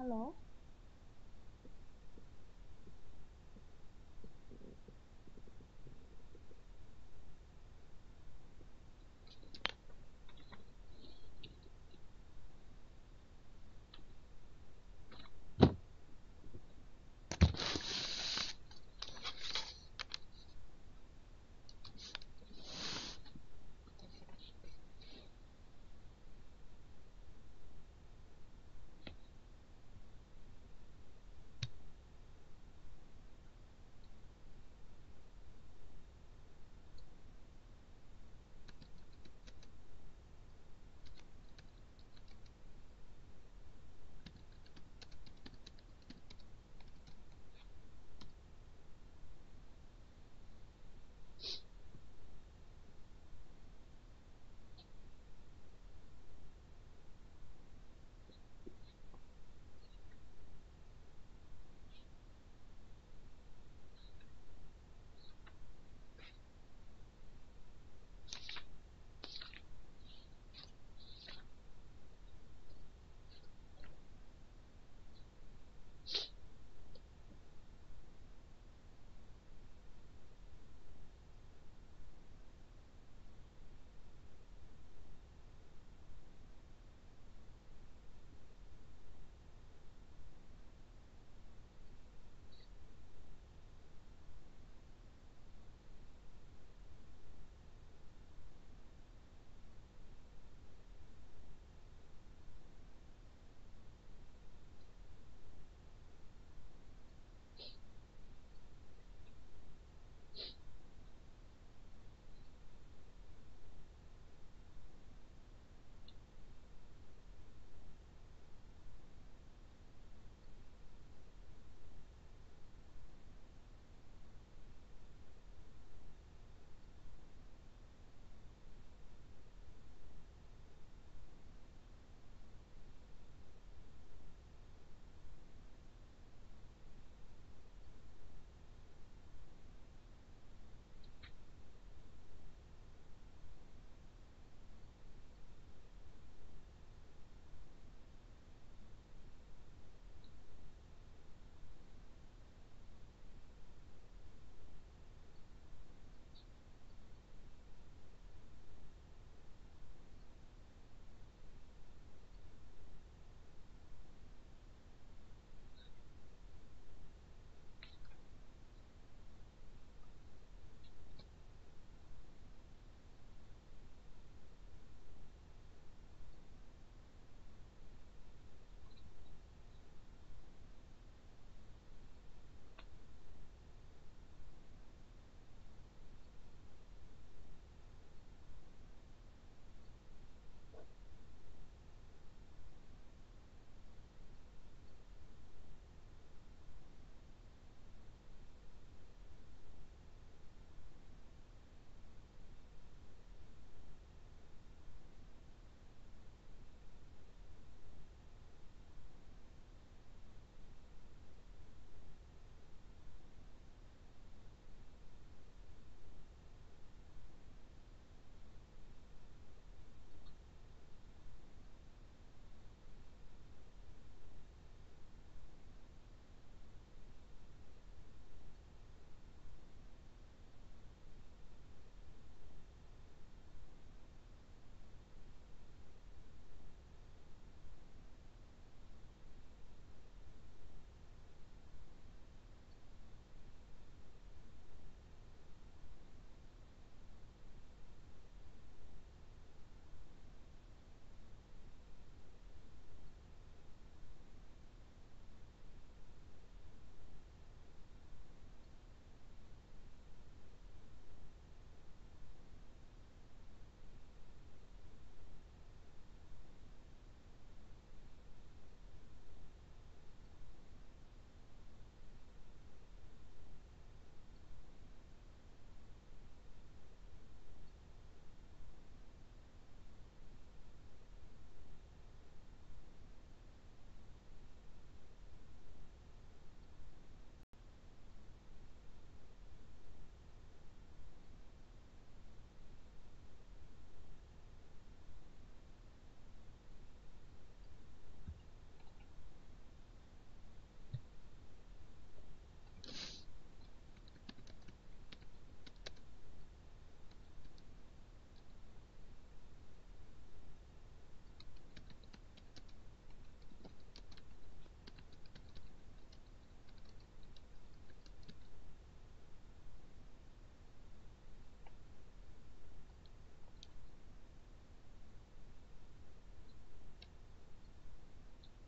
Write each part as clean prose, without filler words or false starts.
Halo,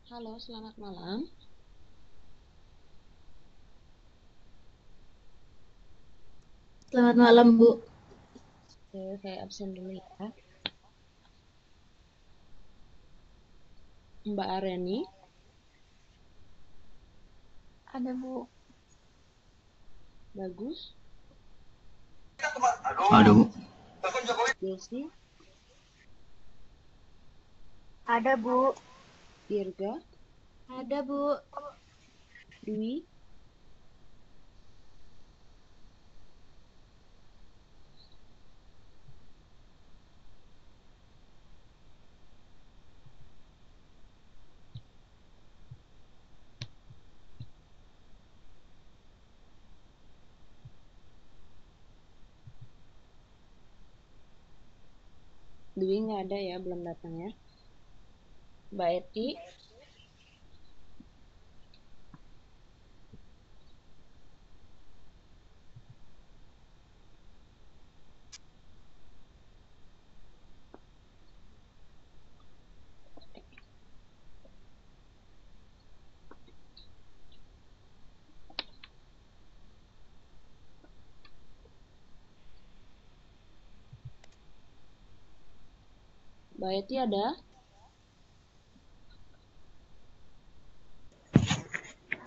Halo, selamat malam. Selamat malam, Bu. Oke, saya absen dulu ya. Mbak Areni, Ada, Bu. Bagus, Aduh, Desi, Ada, Bu. Dirga, Ada, Bu. Dwi, Dwi nggak ada ya, belum datang ya. Mbak Eti, Mbak Eti ada?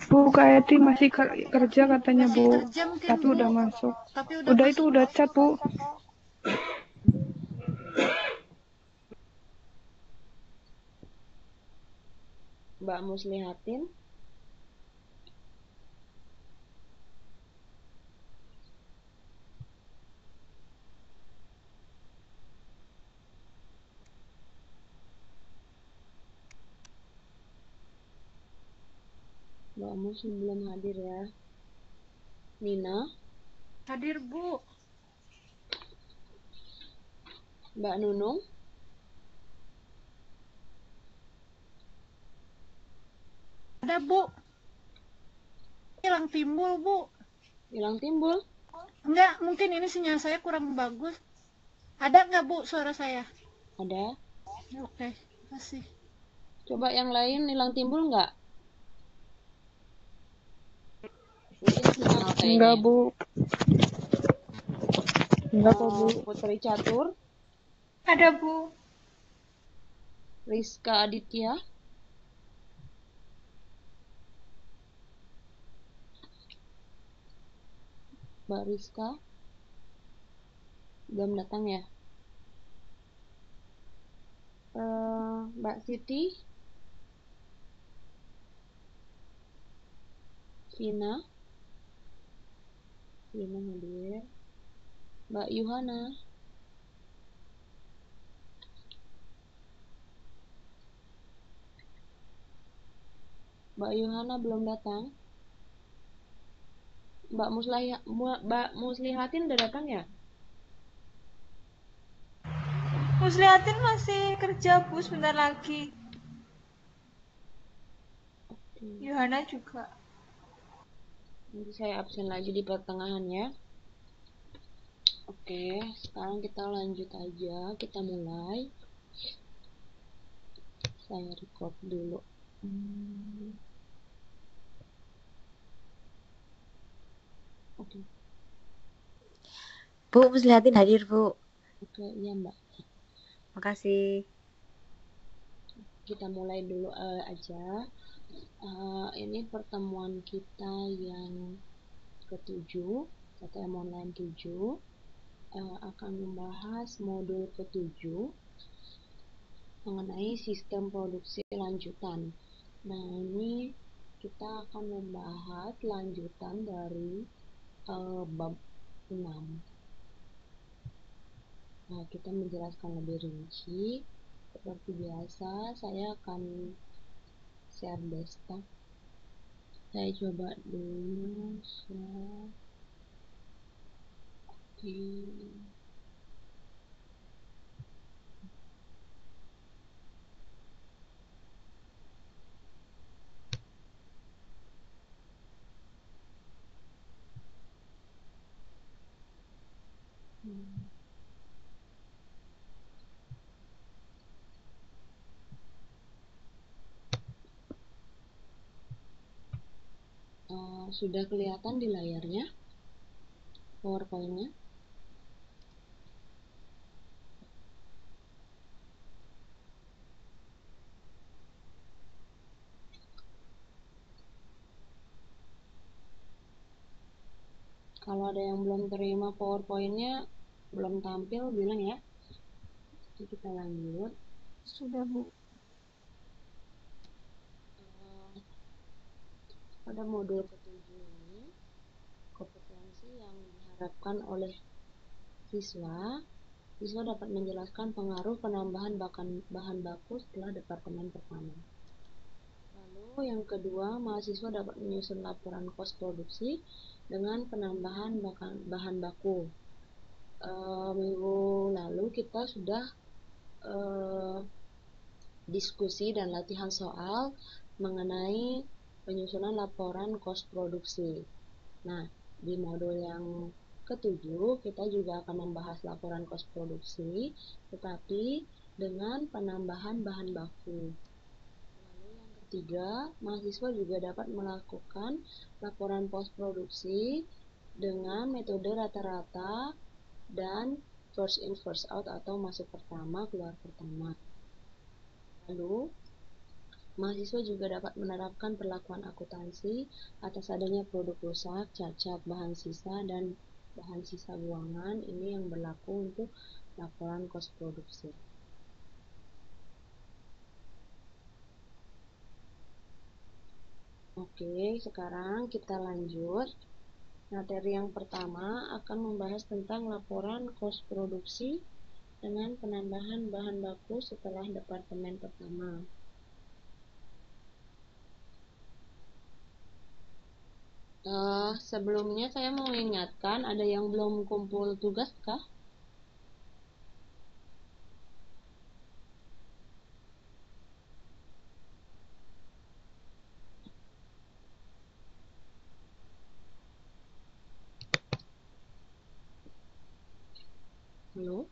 Bu, Kak Eti masih kerja katanya, Masih Bu. kerja mungkin, Tapi Bu. udah masuk. Tapi udah Udah itu masuk. udah chat, Bu. Mbak Muslihatin, Mbak Mus belum hadir ya. Nina, Hadir, Bu. Mbak Nunung, Ada, Bu. Hilang timbul, Bu. hilang timbul. Enggak, mungkin ini sinyal saya kurang bagus. Ada nggak, Bu, suara saya? Ada. Oke, kasih. Coba yang lain hilang timbul nggak? Mungkin sinyal kayaknya Enggak, ya. Bu. Enggak kok, Bu. Putri Catur, Ada, Bu. Rizka Aditya, Mbak Rizka, belum datang ya. Mbak Siti, Vina, Vina hadir. Mbak Yuhana, Mbak Yuhana belum datang. Mbak Muslihatin udah datang ya? Muslihatin masih kerja, Bu, sebentar lagi. Oke. Yohana juga. Nanti saya absen lagi di pertengahan ya. Oke, sekarang kita lanjut aja. Kita mulai. Saya record dulu. Oke, Bu, Muslihatin hadir, Bu. oke, iya Mbak. Makasih. Kita mulai dulu aja. Ini pertemuan kita yang ketujuh, KTM Online 7, akan membahas modul ketujuh mengenai sistem produksi lanjutan. Nah, ini kita akan membahas lanjutan dari bab 6. Nah, kita menjelaskan lebih rinci. Seperti biasa, saya akan share desktop. Saya coba dulu share. Oke. sudah kelihatan di layarnya PowerPoint-nya? Kalau ada yang belum terima PowerPoint-nya, belum tampil, bilang ya. Jadi kita lanjut. Sudah, Bu. Pada modul ketujuh ini, kompetensi yang diharapkan oleh siswa dapat menjelaskan pengaruh penambahan bahan baku setelah departemen pertama. Lalu yang kedua, mahasiswa dapat menyusun laporan kos produksi dengan penambahan bahan baku. Minggu lalu kita sudah diskusi dan latihan soal mengenai penyusunan laporan kos produksi. Nah, di modul yang ketujuh kita juga akan membahas laporan kos produksi, tetapi dengan penambahan bahan baku. Lalu yang ketiga, mahasiswa juga dapat melakukan laporan pos produksi dengan metode rata-rata dan first in first out atau masuk pertama keluar pertama. Lalu mahasiswa juga dapat menerapkan perlakuan akuntansi atas adanya produk rusak, cacat, bahan sisa, dan bahan sisa buangan. Ini yang berlaku untuk laporan kos produksi. Oke, sekarang kita lanjut. Materi yang pertama akan membahas tentang laporan kos produksi dengan penambahan bahan baku setelah departemen pertama. Sebelumnya saya mau mengingatkan, ada yang belum kumpul tugas kah? Halo?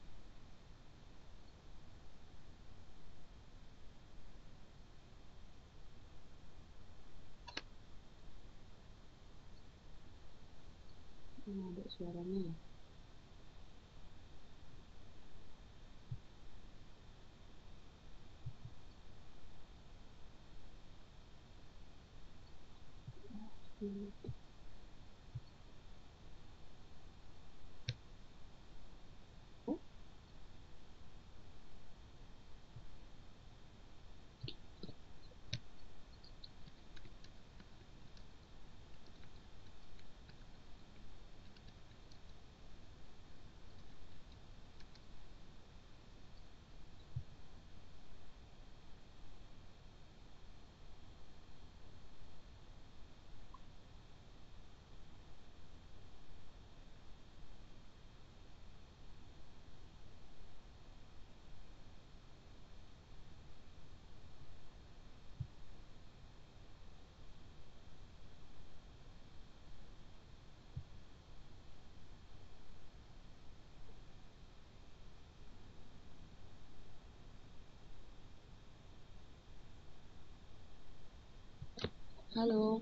Ada suaranya ya? Halo?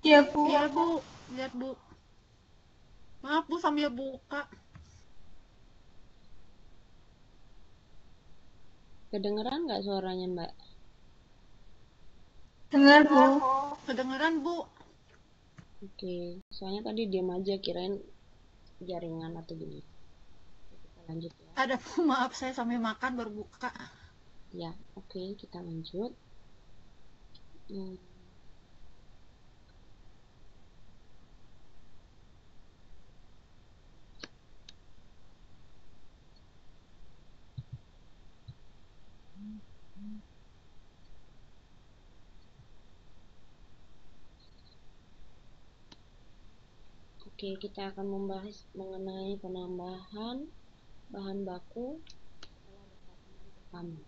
Iya, Bu. Iya, Bu. Lihat, Bu. Maaf, Bu, sambil buka. Kedengeran nggak suaranya, Mbak? Dengar, Bu. Kedengeran, Bu. Oke, soalnya tadi diam aja, kirain jaringan atau gini. Kita lanjut ya. Ada, Bu. Maaf, saya sambil makan baru buka. Ya, oke, kita lanjut. Oke, kita akan membahas mengenai penambahan bahan baku setelah departemen pertama.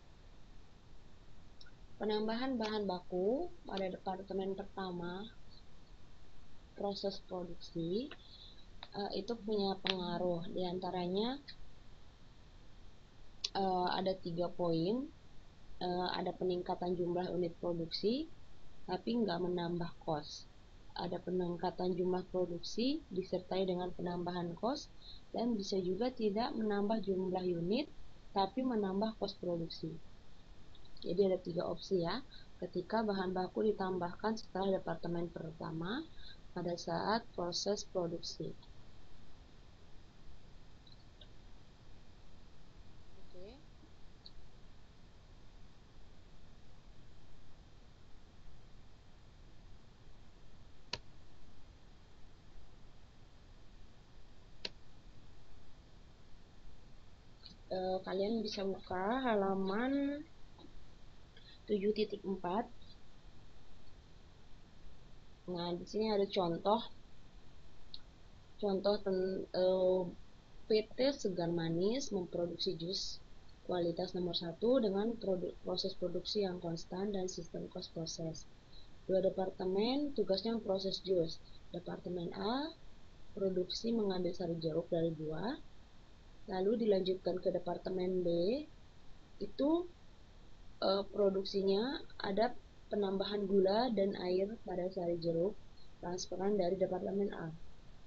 Penambahan bahan baku pada departemen pertama proses produksi itu punya pengaruh, diantaranya ada 3 poin. ada peningkatan jumlah unit produksi, tapi nggak menambah cost. Ada peningkatan jumlah produksi disertai dengan penambahan cost, dan bisa juga tidak menambah jumlah unit, tapi menambah cost produksi. Jadi ada 3 opsi ya, ketika bahan baku ditambahkan setelah departemen pertama pada saat proses produksi. Oke. Kalian bisa buka halaman 7.4. Nah, di sini ada contoh PT Segar Manis memproduksi jus kualitas nomor 1 dengan proses produksi yang konstan dan sistem cost proses. 2 departemen tugasnya memproses jus. Departemen A produksi mengambil sari jeruk dari buah, lalu dilanjutkan ke departemen B, itu produksinya ada penambahan gula dan air pada sari jeruk, transferan dari departemen A.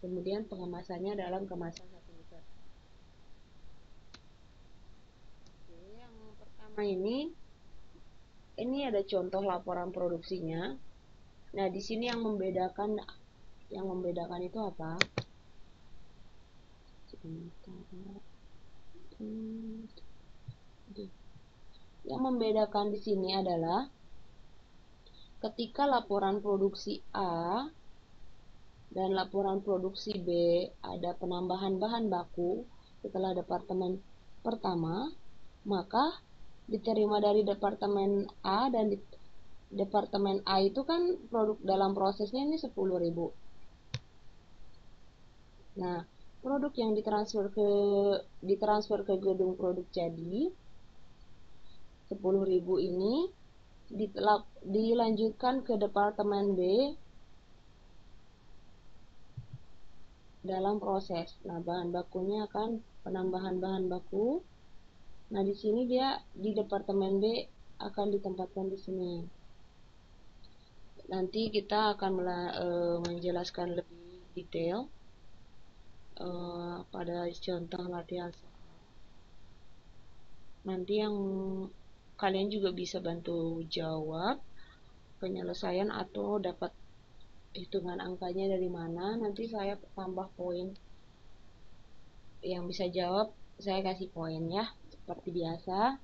Kemudian pengemasannya dalam kemasan 1 liter. Oke, yang pertama ini ada contoh laporan produksinya. Nah, di sini yang membedakan itu apa? Yang membedakan di sini adalah ketika laporan produksi A dan laporan produksi B ada penambahan bahan baku setelah departemen pertama, maka diterima dari departemen A, dan di departemen A itu kan produk dalam prosesnya ini 10.000. Nah, produk yang ditransfer ke gedung produk jadi 10.000 ini dilanjutkan ke departemen B dalam proses. Nah, bahan bakunya akan penambahan bahan baku. Nah, di sini dia di departemen B akan ditempatkan di sini. Nanti kita akan menjelaskan lebih detail pada contoh latihan. Nanti yang kalian juga bisa bantu jawab penyelesaian atau dapat hitungan angkanya dari mana. Nanti saya tambah poin. Yang bisa jawab saya kasih poin ya, seperti biasa.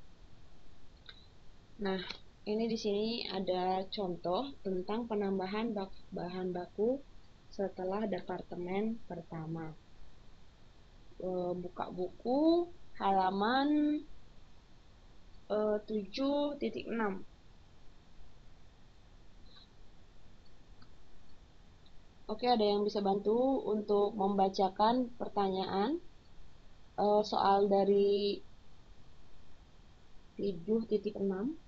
Nah, ini di sini ada contoh tentang penambahan bahan baku setelah departemen pertama. Buka buku halaman 7.6. Oke, ada yang bisa bantu untuk membacakan pertanyaan soal dari 7.6.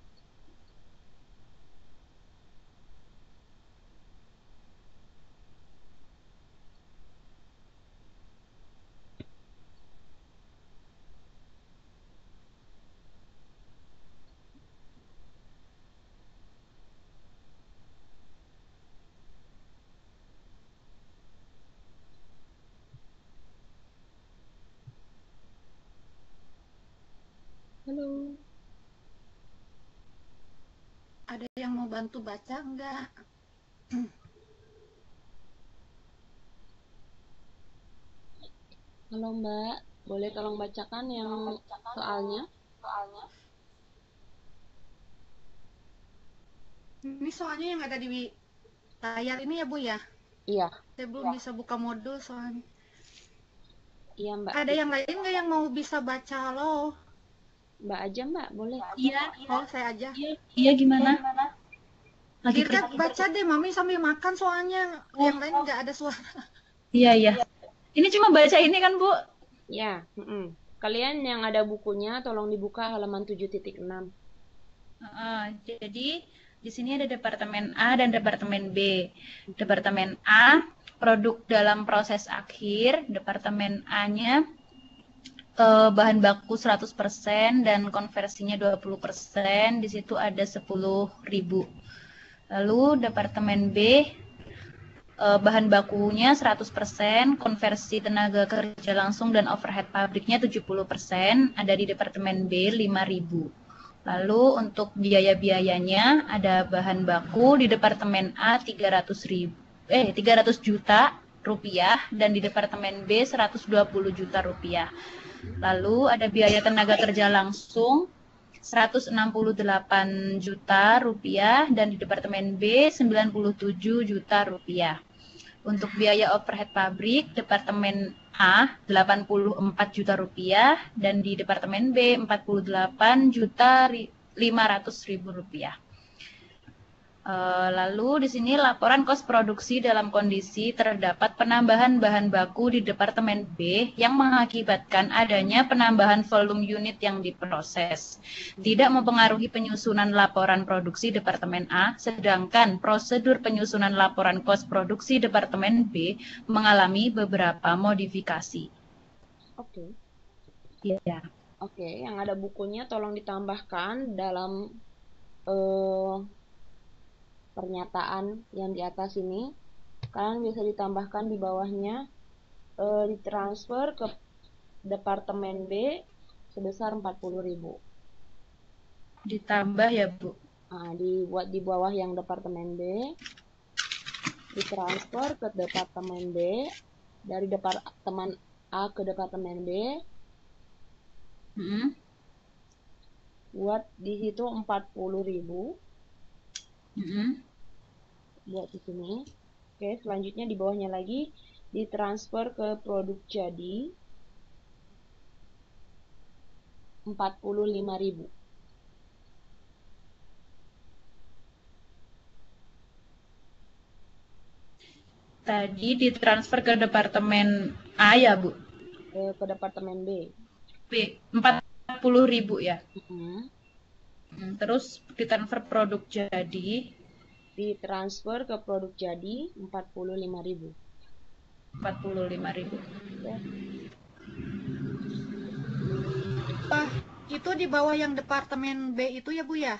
Halo. Ada yang mau bantu baca enggak? Halo Mbak, boleh tolong bacakan yang soalnya? Ini soalnya yang ada di layar ini ya Bu ya? Iya. Saya belum bisa buka modul soalnya. Iya Mbak. Ada yang lain nggak yang mau bisa baca? Halo? Mbak aja Mbak, boleh. Iya, Oh, saya aja. iya gimana? Lagi Dirga kerja. baca deh, Mami sambil makan soalnya yang lain nggak ada suara. Iya, iya. Ini cuma baca ini kan, Bu? Ya, kalian yang ada bukunya tolong dibuka halaman 7.6. Jadi di sini ada departemen A dan departemen B. Departemen A produk dalam proses akhir, departemen A-nya bahan baku 100% dan konversinya 20%, di situ ada 10.000. Lalu Departemen B, bahan bakunya 100%, konversi tenaga kerja langsung dan overhead pabriknya 70%, ada di Departemen B 5.000. Lalu untuk biaya-biayanya ada bahan baku di Departemen A 300 juta rupiah dan di Departemen B 120 juta rupiah. Lalu ada biaya tenaga kerja langsung 168 juta rupiah dan di Departemen B 97 juta rupiah. Untuk biaya overhead pabrik, Departemen A 84 juta rupiah dan di Departemen B 48 juta 500 ribu rupiah. Lalu di sini laporan kos produksi dalam kondisi terdapat penambahan bahan baku di Departemen B yang mengakibatkan adanya penambahan volume unit yang diproses. Tidak mempengaruhi penyusunan laporan produksi Departemen A, sedangkan prosedur penyusunan laporan kos produksi Departemen B mengalami beberapa modifikasi. Oke. Ya. Oke, yang ada bukunya tolong ditambahkan dalam pernyataan yang di atas ini. Kalian bisa ditambahkan di bawahnya, ditransfer ke Departemen B sebesar 40.000. Ditambah ya, Bu. Nah, dibuat di bawah yang Departemen B, ditransfer ke Departemen B, dari Departemen A ke Departemen B, buat di situ 40.000. Buat di sini. Oke, selanjutnya di bawahnya lagi ditransfer ke produk jadi 45.000. Tadi ditransfer ke Departemen A ya, Bu? Ke Departemen B. B 40.000 ya. Terus ditransfer produk jadi Ditransfer ke produk jadi 45.000. 45.000. Itu di bawah yang Departemen B itu ya, Bu ya?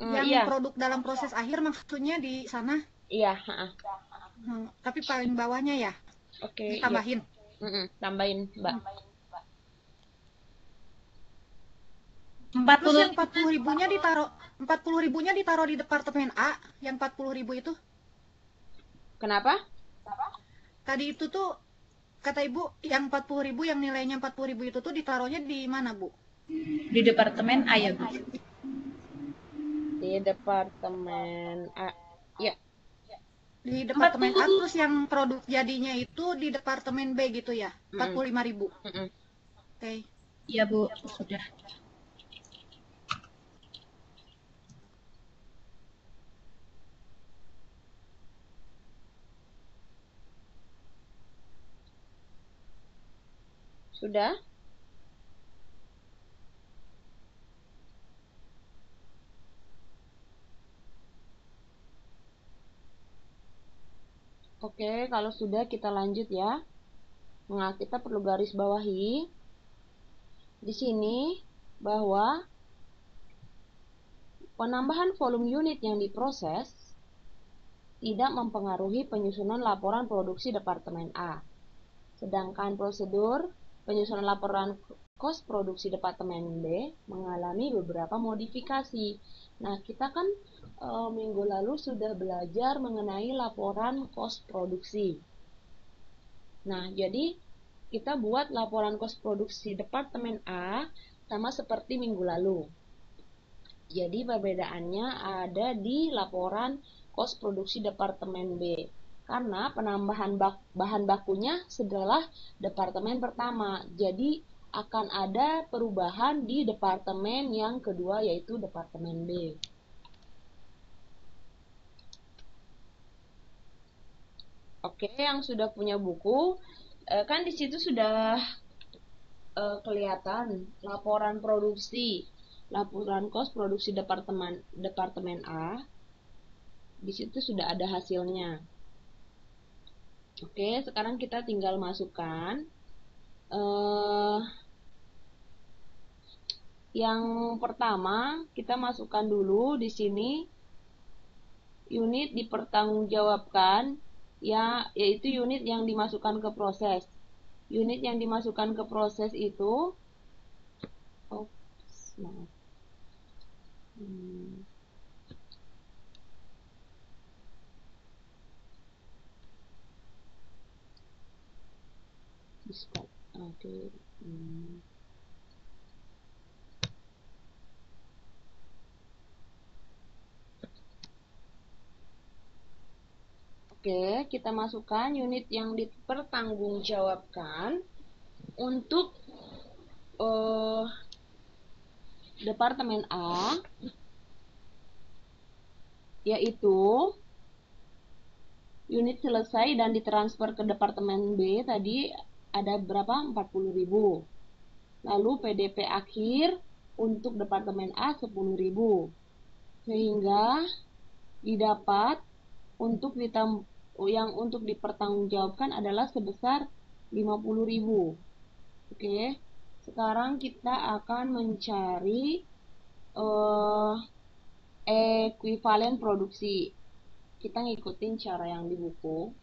Yang Iya. produk dalam proses akhir maksudnya di sana? Iya, Tapi paling bawahnya ya? Oke, Tambahin. iya. Tambahin, Mbak. Terus yang 40.000-nya ditaruh 40.000-nya ditaruh di Departemen A, yang 40.000 itu. Kenapa? Tadi itu tuh kata Ibu yang 40.000 yang nilainya 40.000 itu tuh ditaruhnya di mana, Bu? Di Departemen A ya, Bu? Di Departemen A. Ya. Di Departemen A, terus yang produk jadinya itu di Departemen B gitu ya? 45.000. Oke. Iya, Bu, sudah. Sudah? Oke, kalau sudah kita lanjut ya. Nah, kita perlu garis bawahi di sini bahwa penambahan volume unit yang diproses tidak mempengaruhi penyusunan laporan produksi Departemen A. Sedangkan prosedur penyusunan laporan kos produksi Departemen B mengalami beberapa modifikasi. Nah, kita kan minggu lalu sudah belajar mengenai laporan kos produksi. Nah, jadi kita buat laporan kos produksi Departemen A sama seperti minggu lalu. Jadi perbedaannya ada di laporan kos produksi Departemen B. Karena penambahan bahan bakunya setelah Departemen pertama. Jadi akan ada perubahan di Departemen yang kedua, yaitu Departemen B. Oke, yang sudah punya buku, kan di situ sudah kelihatan laporan produksi, laporan kos produksi Departemen A. Di situ sudah ada hasilnya. Oke, sekarang kita tinggal masukkan eh, yang pertama kita masukkan dulu di sini unit dipertanggungjawabkan, ya, yaitu unit yang dimasukkan ke proses. Unit yang dimasukkan ke proses itu, maaf. Oke. Oke, kita masukkan unit yang dipertanggungjawabkan untuk Departemen A, yaitu unit selesai dan ditransfer ke Departemen B tadi ada berapa? 40.000. Lalu PDP akhir untuk Departemen A 10.000. Sehingga didapat yang untuk dipertanggungjawabkan adalah sebesar 50.000. Oke. Sekarang kita akan mencari ekuivalen produksi. Kita ngikutin cara yang di buku.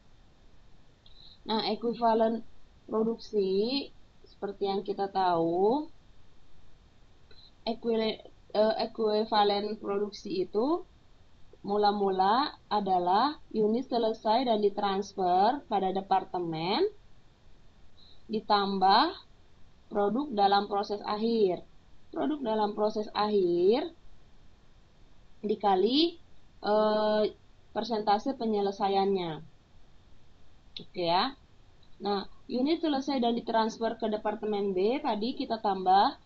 Nah, ekuivalen produksi seperti yang kita tahu, ekuivalen produksi itu mula-mula adalah unit selesai dan ditransfer pada departemen ditambah produk dalam proses akhir. Produk dalam proses akhir dikali persentase penyelesaiannya. Oke ya. Nah, unit selesai dan ditransfer ke Departemen B tadi kita tambah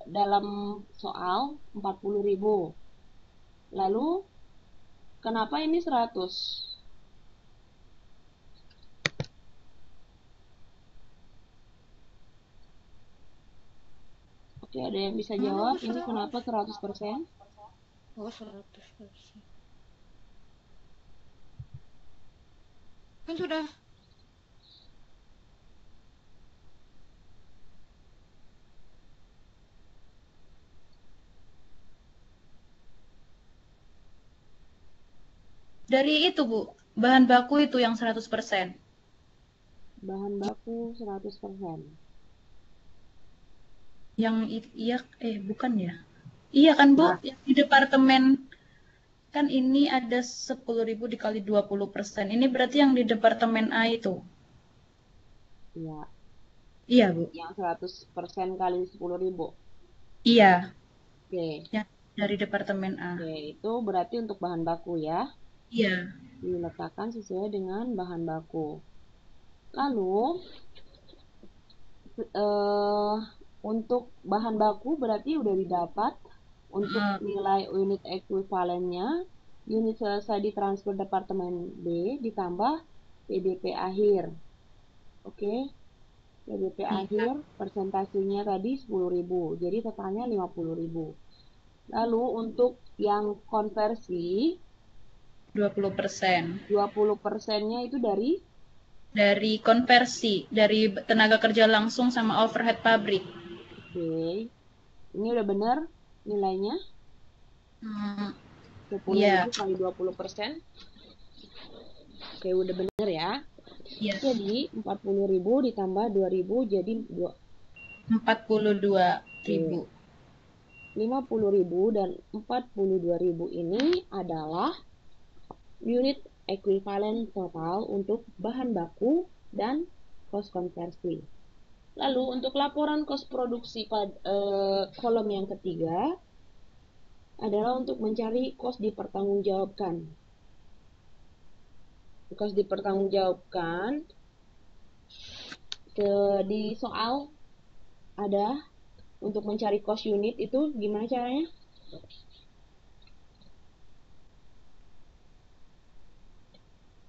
dalam soal 40.000. Lalu kenapa ini 100? Oke, ada yang bisa jawab ini kenapa 100%? Oh, 100%. Kan sudah. Dari itu, Bu, bahan baku itu yang 100%. Bahan baku 100%. Iya, bukan ya? Iya kan, Bu? Yang di departemen kan ini ada 10.000 dikali 20%. Ini berarti yang di Departemen A itu. Iya. Iya, Bu. Yang 100% kali 10.000. Iya. Oke. Yang dari Departemen A. Oke, itu berarti untuk bahan baku ya. Iya. Diletakkan sesuai dengan bahan baku. Lalu untuk bahan baku berarti udah didapat. Untuk nilai unit ekuivalennya, unit selesai ditransfer Departemen B ditambah PDP akhir. Oke. PDP akhir persentasenya tadi 10.000. Jadi totalnya 50.000. Lalu untuk yang konversi 20%. 20%-nya itu dari konversi, dari tenaga kerja langsung sama overhead pabrik. Oke. Ini udah benar nilainya? 10.000 kali 20%. Oke, udah benar ya. Iya. Jadi 40.000 ditambah 2.000 jadi 42.000. 50.000 dan 42.000 ini adalah unit ekuivalen total untuk bahan baku dan kos konversi. Lalu untuk laporan kos produksi pada kolom yang ketiga adalah untuk mencari kos dipertanggungjawabkan. Kos dipertanggungjawabkan di soal ada untuk mencari kos unit itu gimana caranya?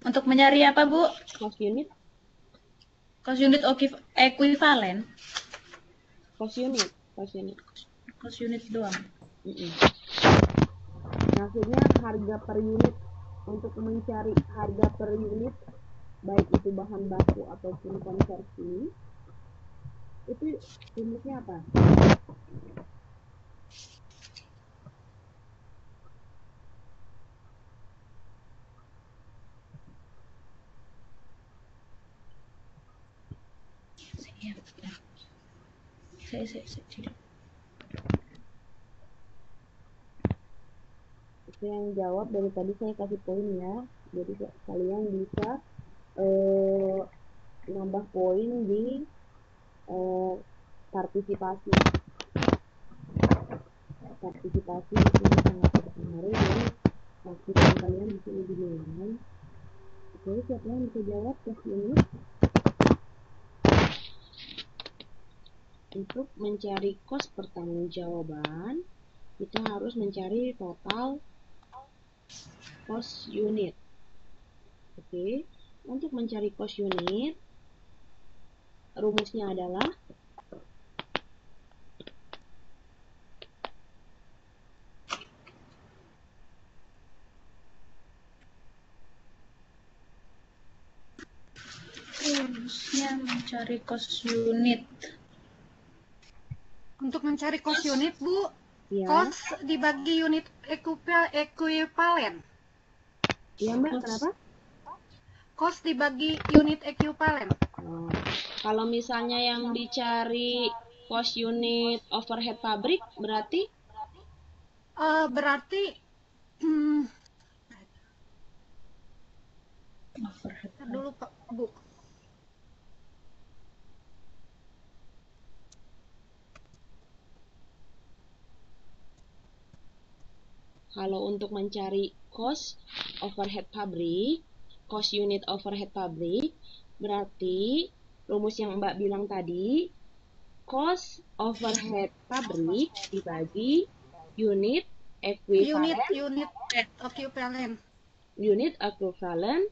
Untuk mencari apa, Bu? Kos unit. Kos unit ekuivalen. Kos unit. Kos unit doang. Maksudnya harga per unit. Untuk mencari harga per unit baik itu bahan baku ataupun konversi itu rumusnya apa? Saya. Oke, yang jawab dari tadi saya kasih poin ya. Jadi kalian bisa nambah poin di partisipasi. Partisipasi itu sangat berpengaruh jadi pastikan kalian bisa lebih nilai. Oke, siapa yang bisa jawab tes ini? Untuk mencari kos pertanggungjawaban, kita harus mencari total kos unit. Oke, untuk mencari kos unit, rumusnya adalah rumusnya mencari kos unit. Untuk mencari kos unit, Bu, ya. Kos dibagi unit ekuivalen. Iya, Mbak, kenapa? Kos dibagi unit ekuivalen. Oh, kalau misalnya yang dicari kos unit overhead pabrik berarti? Berarti dulu Pak, Bu. Kalau untuk mencari cost overhead pabrik, cost unit overhead pabrik, berarti rumus yang Mbak bilang tadi, cost overhead pabrik dibagi unit equivalent unit equivalent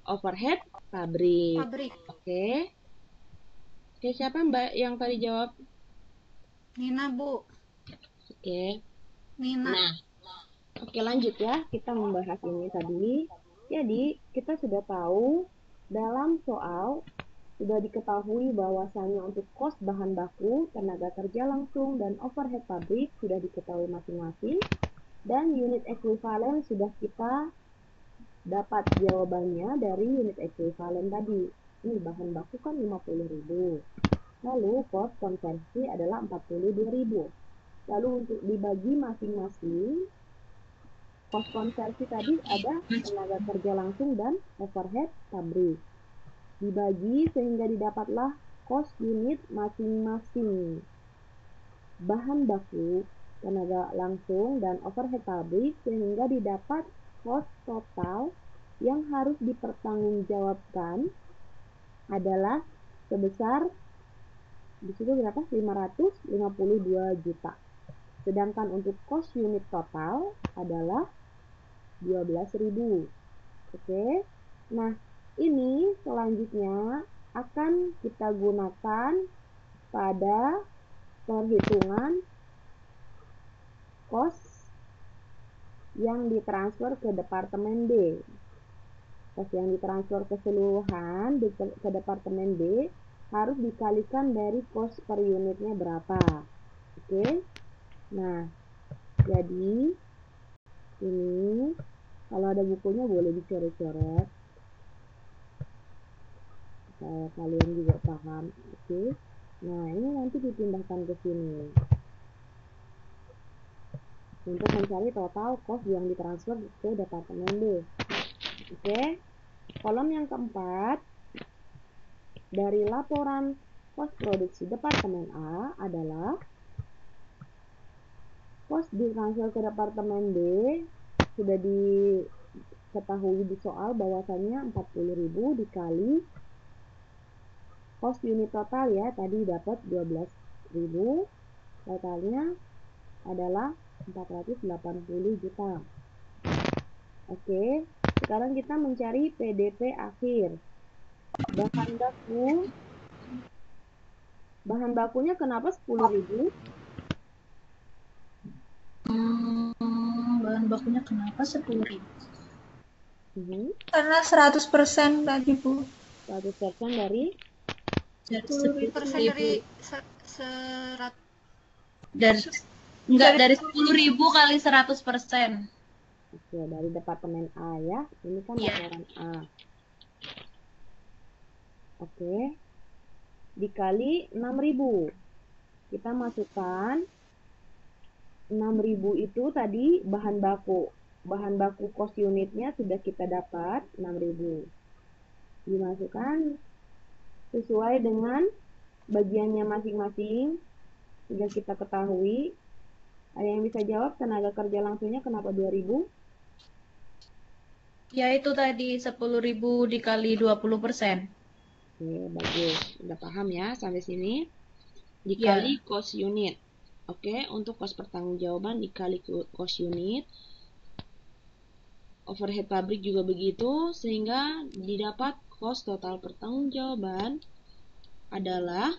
overhead pabrik. Oke. Oke, siapa Mbak yang tadi jawab? Nina, Bu. Oke. Nina. Nah, oke, lanjut ya, kita membahas ini tadi. Jadi, kita sudah tahu dalam soal sudah diketahui bahwasanya untuk kos bahan baku, tenaga kerja langsung, dan overhead pabrik sudah diketahui masing-masing. Dan unit ekuivalen sudah kita dapat jawabannya dari unit ekuivalen tadi. Ini bahan baku kan 50.000. Lalu kos konversi adalah 42.000. Lalu untuk dibagi masing-masing, kos konversi tadi ada tenaga kerja langsung dan overhead pabrik. Dibagi sehingga didapatlah kos unit masing-masing. Bahan baku, tenaga langsung, dan overhead pabrik sehingga didapat kos total yang harus dipertanggungjawabkan adalah sebesar di situ berapa? 552 juta. Sedangkan untuk kos unit total adalah 12.000. Oke. Nah, ini selanjutnya akan kita gunakan pada perhitungan kos yang ditransfer ke Departemen B. Kos yang ditransfer keseluruhan ke Departemen B harus dikalikan dari kos per unitnya berapa. Oke. Nah, jadi ini kalau ada bukunya boleh dicoret-coret supaya kalian juga paham. Oke. Nah, ini nanti dipindahkan ke sini untuk mencari total kos yang ditransfer ke Departemen B. Oke. Kolom yang keempat dari laporan kos produksi Departemen A adalah kos ditransfer ke Departemen B sudah diketahui di soal bahwasannya 40.000 dikali kos unit total ya, tadi dapat 12.000, totalnya adalah 480 juta. Oke, sekarang kita mencari PDP akhir. Bahan bakunya kenapa 10.000? Bahan bakunya kenapa 10.000? Karena 100% tadi, Bu. 100% dari Dari 10% 10.000. dari serat Dari enggak dari 10.000 kali 100%. Oke, dari departemen A ya. Ini kan Iya. laporan A. Oke. Dikali 6.000. Kita masukkan 6.000 itu tadi bahan baku. Bahan baku cost unitnya sudah kita dapat 6.000. Dimasukkan sesuai dengan bagiannya masing-masing. Sudah kita ketahui. Ada yang bisa jawab tenaga kerja langsungnya kenapa 2.000? Ya itu tadi 10.000 dikali 20%. Oke, bagus. Udah paham ya sampai sini? Dikali cost unit. Oke, untuk cost pertanggungjawaban dikali cost unit. Overhead pabrik juga begitu, sehingga didapat cost total pertanggungjawaban adalah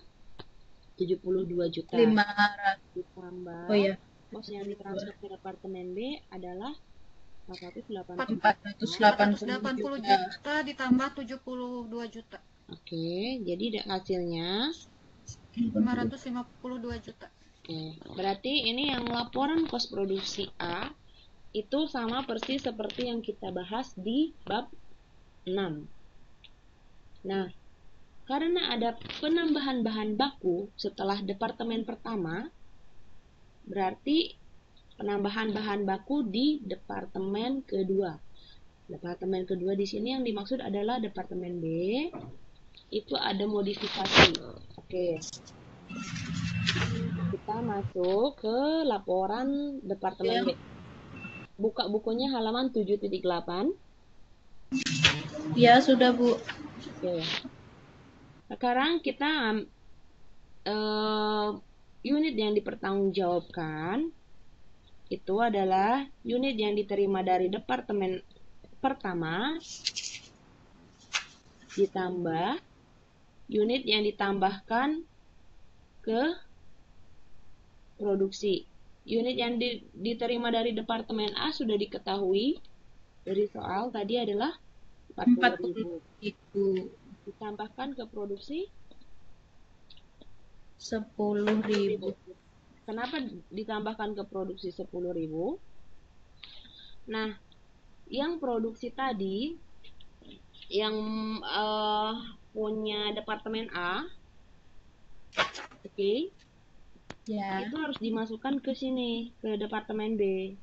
72 juta. 500. Ditambah Oh ya, cost yang ditransfer ke departemen B adalah 480 480 juta ditambah 72 juta. Oke, jadi hasilnya 552 juta. Oke, berarti ini yang laporan kos produksi A itu sama persis seperti yang kita bahas di bab 6. Nah, karena ada penambahan bahan baku setelah departemen pertama, berarti penambahan bahan baku di departemen kedua. Departemen kedua di sini yang dimaksud adalah departemen B. Itu ada modifikasi. Oke. Kita masuk ke laporan departemen B. Buka bukunya halaman 7.8. Ya, sudah, Bu. Oke. Sekarang kita unit yang dipertanggungjawabkan itu adalah unit yang diterima dari departemen pertama ditambah unit yang ditambahkan ke produksi. Unit yang diterima dari departemen A sudah diketahui dari soal tadi adalah 40.000. Ditambahkan ke produksi 10.000. Kenapa ditambahkan ke produksi 10.000? Nah, yang produksi tadi yang punya departemen A, oke, Ya. itu harus dimasukkan ke sini, ke departemen B.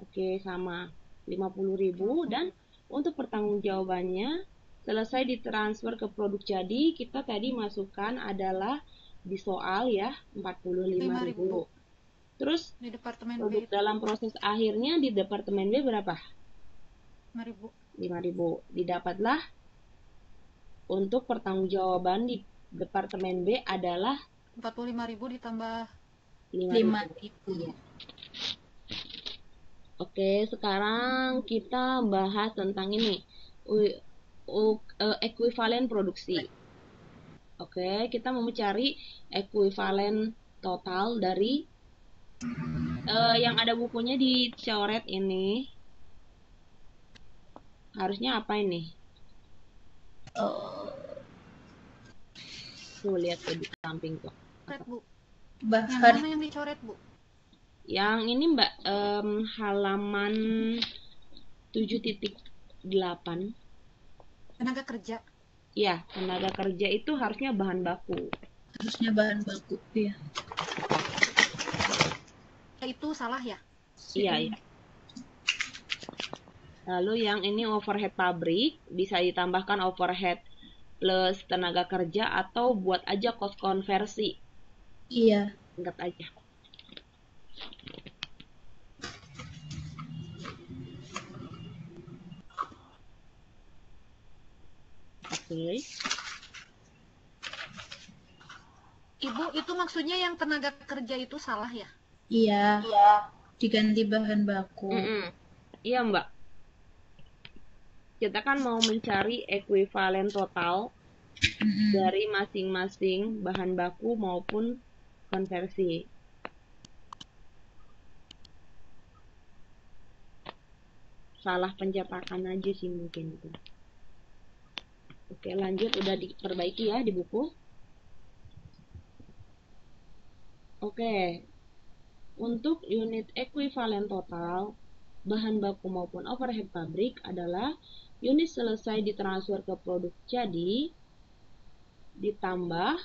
Oke, sama 50.000 dan untuk pertanggungjawabannya selesai ditransfer ke produk jadi, kita tadi masukkan adalah di soal ya 45.000. Terus Di departemen produk B dalam proses akhirnya di departemen B berapa? 5.000. 5.000. Didapatlah untuk pertanggungjawaban di departemen B adalah 45.000 ditambah 5.000. Ya. Oke, sekarang kita bahas tentang ini. Ekuivalen produksi. Oke, kita mau mencari ekuivalen total dari yang ada bukunya dicoret ini. Harusnya apa ini? Tuh, lihat tuh di samping tuh. Bu. Yang Bahan mana yang dicoret, Bu? Yang ini Mbak, halaman 7.8. Tenaga kerja. Ya, tenaga kerja itu harusnya bahan baku. harusnya bahan baku. Iya. Itu salah ya? Iya, iya. Lalu yang ini overhead pabrik, bisa ditambahkan overhead plus tenaga kerja atau buat aja cost konversi. Iya. Ingat aja. Oke. Ibu, itu maksudnya yang tenaga kerja itu salah ya? Iya. Diganti bahan baku. Iya, Mbak. Kita kan mau mencari ekuivalen total dari masing-masing bahan baku maupun konversi. Salah pencetakan aja sih mungkin itu. Oke, lanjut, udah diperbaiki ya di buku. Oke, untuk unit ekuivalen total bahan baku maupun overhead pabrik adalah unit selesai ditransfer ke produk jadi ditambah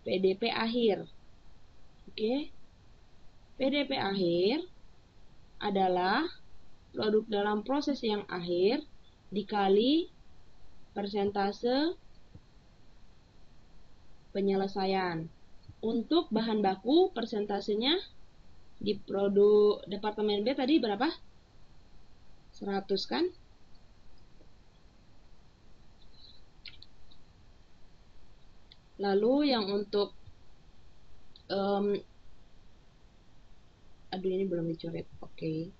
PDP akhir. Oke, PDP akhir adalah produk dalam proses yang akhir dikali persentase penyelesaian. Untuk bahan baku persentasenya di produk departemen B tadi berapa? 100 kan? Lalu yang untuk aduh, ini belum dicoret. Oke.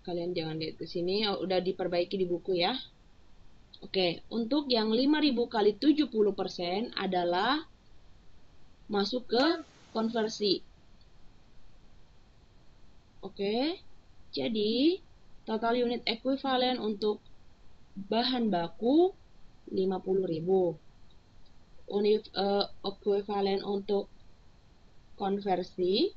Kalian jangan lihat ke sini, udah diperbaiki di buku ya. Oke, untuk yang 5.000 kali 70% adalah masuk ke konversi. Oke, jadi total unit ekuivalen untuk bahan baku 50.000. Unit ekuivalen untuk konversi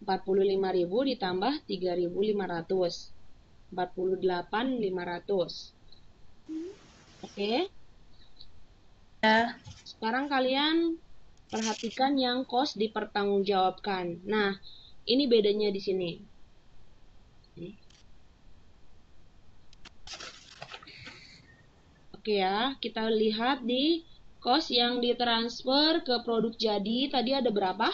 45.000 ditambah 3.500. 48.500. Oke. Ya. Sekarang kalian perhatikan yang cost dipertanggungjawabkan. Nah, ini bedanya di sini. Oke ya, kita lihat di cost yang ditransfer ke produk jadi tadi ada berapa?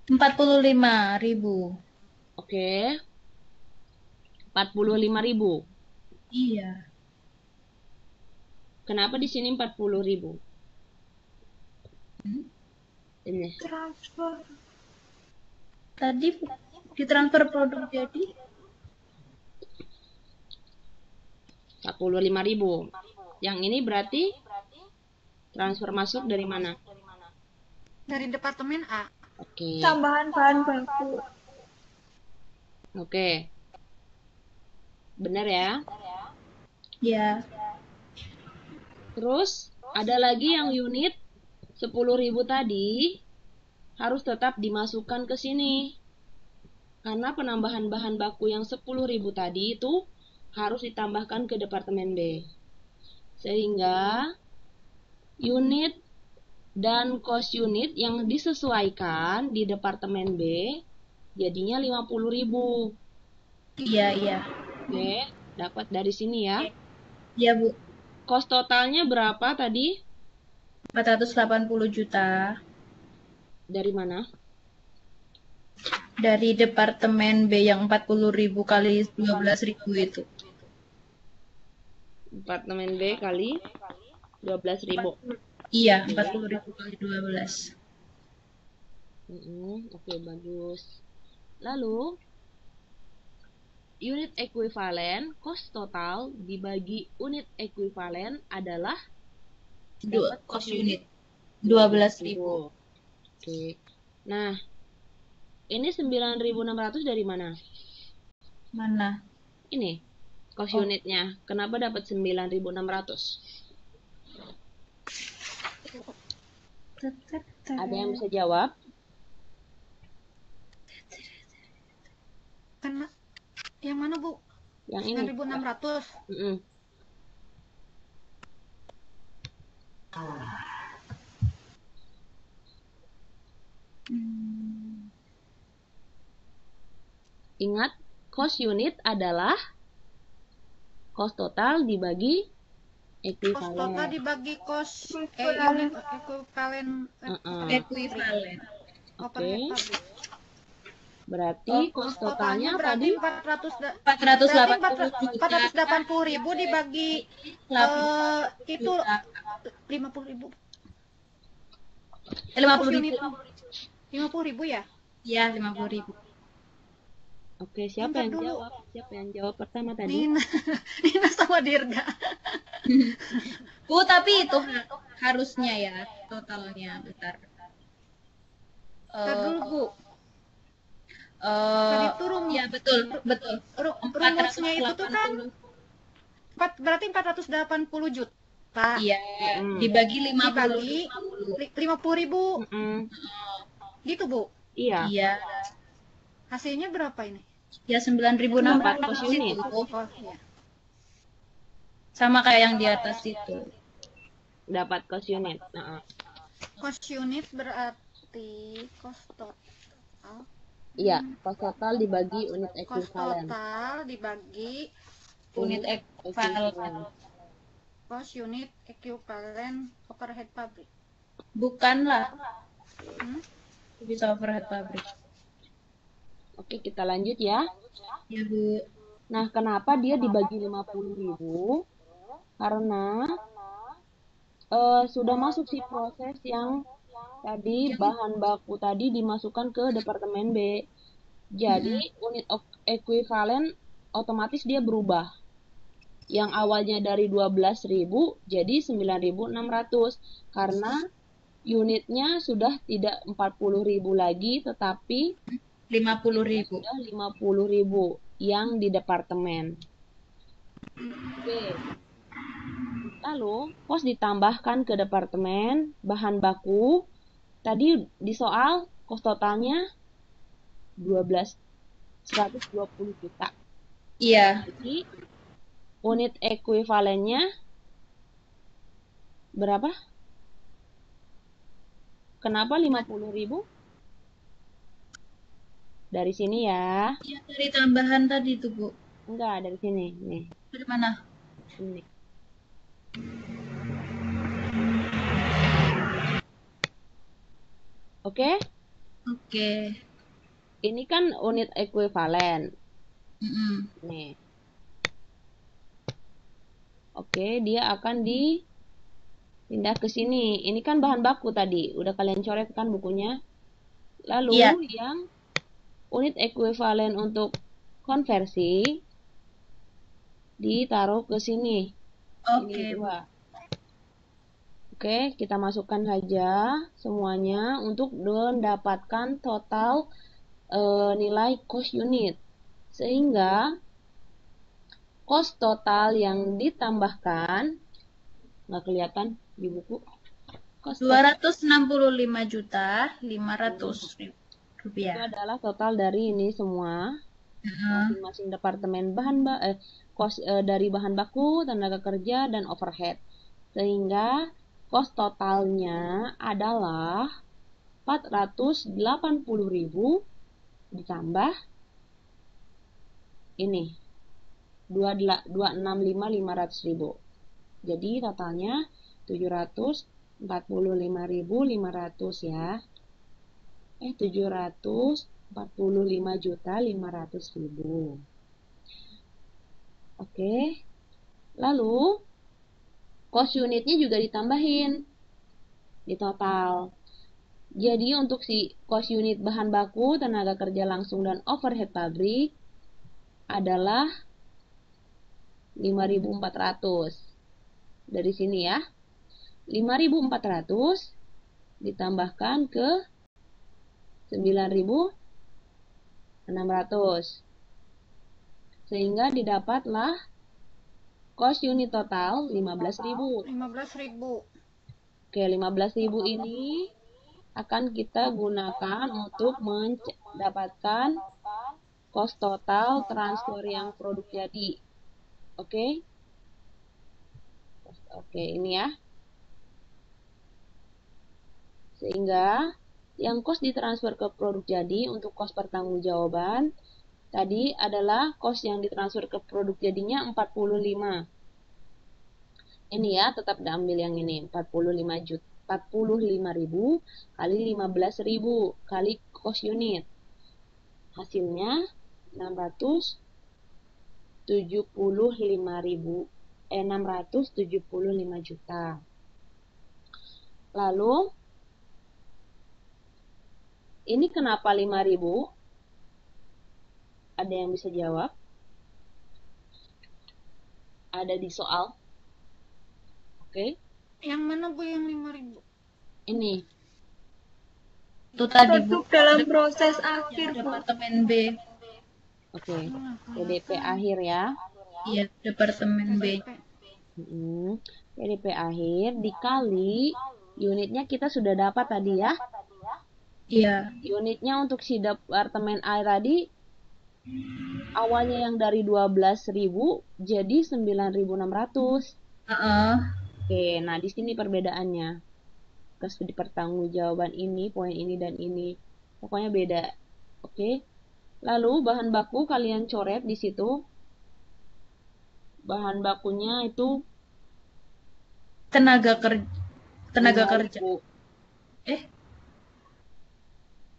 45.000. Oke. 45.000. Iya. Kenapa di sini 40.000? Ini. Transfer. Tadi ditransfer produk jadi 45.000. Yang ini berarti transfer masuk dari mana? Dari departemen A. Oke. Tambahan bahan baku. Oke. Benar ya? ya. Terus ada lagi yang unit 10.000 tadi harus tetap dimasukkan ke sini. Karena penambahan bahan baku yang 10.000 tadi itu harus ditambahkan ke departemen B. Sehingga unit dan cost unit yang disesuaikan di departemen B jadinya 50.000. Iya. Oke, dapat dari sini ya. Iya, Bu. Cost totalnya berapa tadi? 480 juta. Dari mana? Dari departemen B yang 40.000 kali 12.000 itu. Departemen B kali 12.000. Iya, 40.000 kali 12. Oke, bagus. Lalu unit ekuivalen cost total dibagi unit ekuivalen adalah Cost unit 12.000. Oke. Nah, ini 9.600 dari mana? Mana? Ini cost unitnya. Kenapa dapat 9.600? Ada yang bisa jawab? Karena yang mana, Bu? Yang ini. 9.600. Ingat, cost unit adalah cost total dibagi Cost total ekuivalen. dibagi cost unit Ekuivalen. Oke. overhead pabrik. Berarti cost totalnya berarti tadi 480.000 dibagi itu 50.000. 50.000. 50.000 ya? Iya, 50.000. Oke, siapa yang jawab? Siapa yang jawab pertama tadi? Nina sama Dirga. Bu, tapi itu harusnya ya totalnya. Bentar. Ntar dulu, Bu. Tadi turun. Ya, betul. Rumus rumusnya itu tuh kan 480. berarti 480 juta. Iya, dibagi 50. Dibagi 50.000. Gitu, Bu. Iya. Iya. Hasilnya berapa ini? Ya 9.600 Dapat cost unit. Oh, ya. Sama kayak yang di atas itu. Dapat cost unit. Cost unit berarti cost total. Iya, cost total dibagi unit Cost ekuivalen. total dibagi Unit ekuivalen. cost unit equivalent overhead pabrik. Bukanlah. Hmm? Bisa overhead pabrik. Oke, kita lanjut ya. Ya, Bu. Nah, kenapa dia dibagi 50.000? Karena sudah masuk si proses yang tadi bahan baku tadi dimasukkan ke departemen B. Jadi unit ekuivalen otomatis dia berubah. Yang awalnya dari 12.000 jadi 9.600 karena unitnya sudah tidak 40.000 lagi tetapi 50.000. sudah 50.000 yang di departemen. Oke. Lalu, kos ditambahkan ke departemen bahan baku. Tadi di soal kos totalnya 120 juta. Iya. Jadi, unit ekuivalennya berapa? Kenapa 50.000? Dari sini ya. Iya, dari tambahan tadi tuh, Bu. Enggak, dari sini. Nih. Dari mana? Ini. Oke? Oke. Ini kan unit ekuivalen. Nih. Oke, dia akan dipindah ke sini. Ini kan bahan baku tadi. Udah kalian coret kan bukunya? Lalu yang unit ekuivalen untuk konversi ditaruh ke sini. Oke. Ini 2. Oke, kita masukkan saja semuanya untuk mendapatkan total nilai cost unit. Sehingga cost total yang ditambahkan, nggak kelihatan di buku. 265.500.000 rupiah. Itu adalah total dari ini semua. Masing-masing departemen cost dari bahan baku, tenaga kerja, dan overhead. Sehingga cost totalnya adalah 480.000 ditambah ini 265.500.000. Jadi totalnya 745.500 ya. 745.500.000. Oke. Lalu cost unitnya juga ditambahin di total. Jadi untuk si cost unit bahan baku, tenaga kerja langsung dan overhead pabrik adalah 5.400. Dari sini ya. 5.400 ditambahkan ke 9.600. Sehingga didapatlah cost unit total 15.000. 15.000. Oke, 15.000 ini akan kita gunakan untuk mendapatkan cost total transfer yang produk jadi. Oke? Oke, ini ya. Sehingga yang cost ditransfer ke produk jadi untuk cost pertanggungjawaban tadi adalah cost yang ditransfer ke produk jadinya 45. Ini ya, tetap diambil yang ini 45.000 kali 15.000 kali cost unit. Hasilnya 675 juta. Lalu ini kenapa 5.000? Ada yang bisa jawab? Ada di soal. Oke. Yang mana Bu yang 5.000? Ini. Itu tadi Bu. Produk dalam proses akhir, Bu. Departemen B. Oke, PDP akhir ya. Iya, departemen B. PDP akhir dikali unitnya kita sudah dapat tadi ya. Iya. Unitnya untuk si departemen A tadi awalnya yang dari 12.000 jadi 9.600. Oke, nah di sini perbedaannya. Terus di pertanggungjawaban ini, poin ini dan ini. Pokoknya beda. Oke. Lalu bahan baku kalian coret di situ. Bahan bakunya itu tenaga kerja.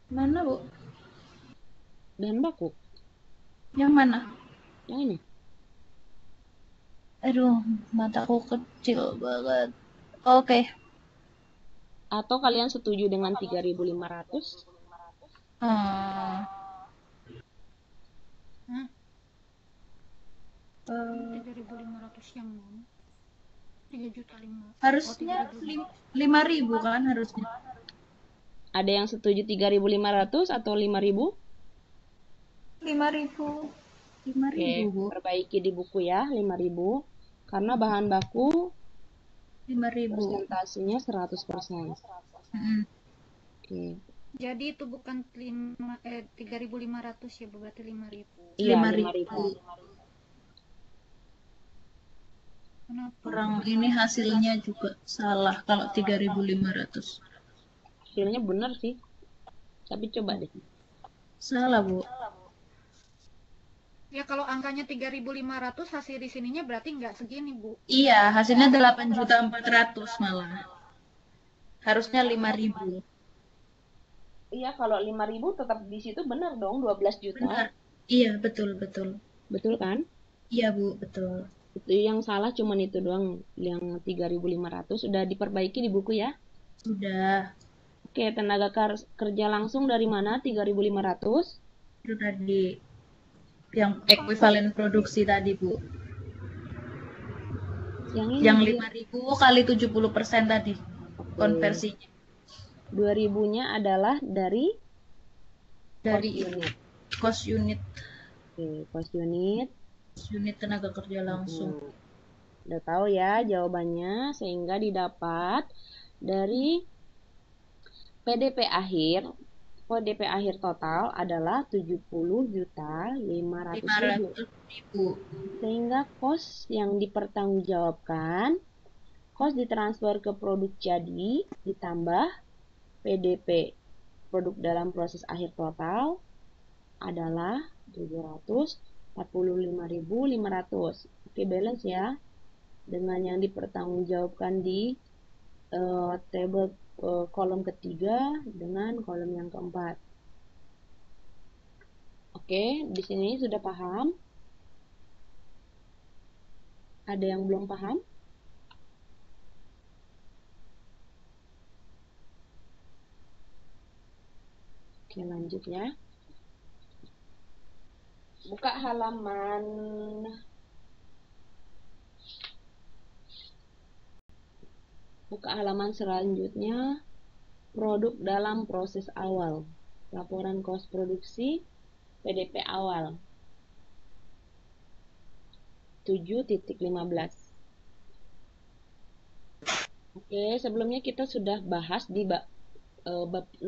Mana, Bu? Bahan baku. Yang mana? Yang ini. Aduh, mataku kecil banget. Oke. Atau kalian setuju dengan 3.500? 3.500 yang mana? 3.500.000. Harusnya 5.000 kan harusnya. Ada yang setuju 3.500 atau 5.000? 5.000. 5.000, Bu. Perbaiki di buku ya, 5.000. Karena bahan baku 5.000. persentasenya 100%. Oke. Jadi itu bukan 3.500 ya, berarti 5.000. Iya, 5.000. Orang ini hasilnya juga salah kalau 3.500. Hasilnya benar sih. Tapi coba deh. Salah, Bu. Ya kalau angkanya 3.500 hasil di sininya berarti nggak segini, Bu. Iya, hasilnya 8.400.000 malah. Harusnya 5.000. Iya, kalau 5.000 tetap di situ benar dong, 12 juta. Benar. Iya, betul. Betul kan? Iya, Bu, betul. Itu yang salah cuman itu doang, yang 3.500 sudah diperbaiki di buku ya? Sudah. Oke, tenaga kerja langsung dari mana 3.500? Itu tadi yang ekuivalen produksi tadi, Bu. Yang 5.000 kali 70% tadi. Konversinya. 2.000-nya adalah dari cost unit. Oke, cost unit. Unit tenaga kerja langsung. Udah tahu ya jawabannya, sehingga didapat dari PDP akhir total adalah 70.500.000. Sehingga kos yang dipertanggungjawabkan, kos ditransfer ke produk jadi ditambah PDP produk dalam proses akhir total adalah 745.500. Oke, balance ya dengan yang dipertanggungjawabkan di table kolom ketiga dengan kolom yang keempat. Oke, di sini sudah paham? Ada yang belum paham? Oke, lanjut ya. Buka halaman selanjutnya, produk dalam proses awal. Laporan kos produksi PDP awal. 7.15. Oke, sebelumnya kita sudah bahas di bab 6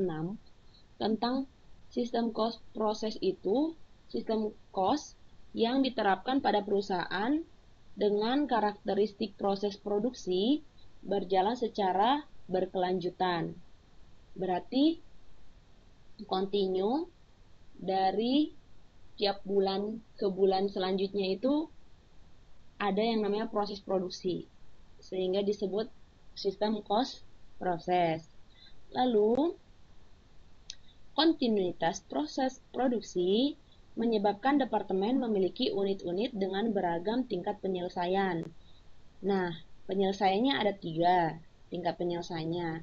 tentang sistem cost proses itu, sistem cost yang diterapkan pada perusahaan dengan karakteristik proses produksi berjalan secara berkelanjutan. Berarti continue dari tiap bulan ke bulan selanjutnya itu ada yang namanya proses produksi, sehingga disebut sistem cost proses. Lalu kontinuitas proses produksi menyebabkan departemen memiliki unit-unit dengan beragam tingkat penyelesaian. Nah, penyelesaiannya ada 3 tingkat penyelesaiannya.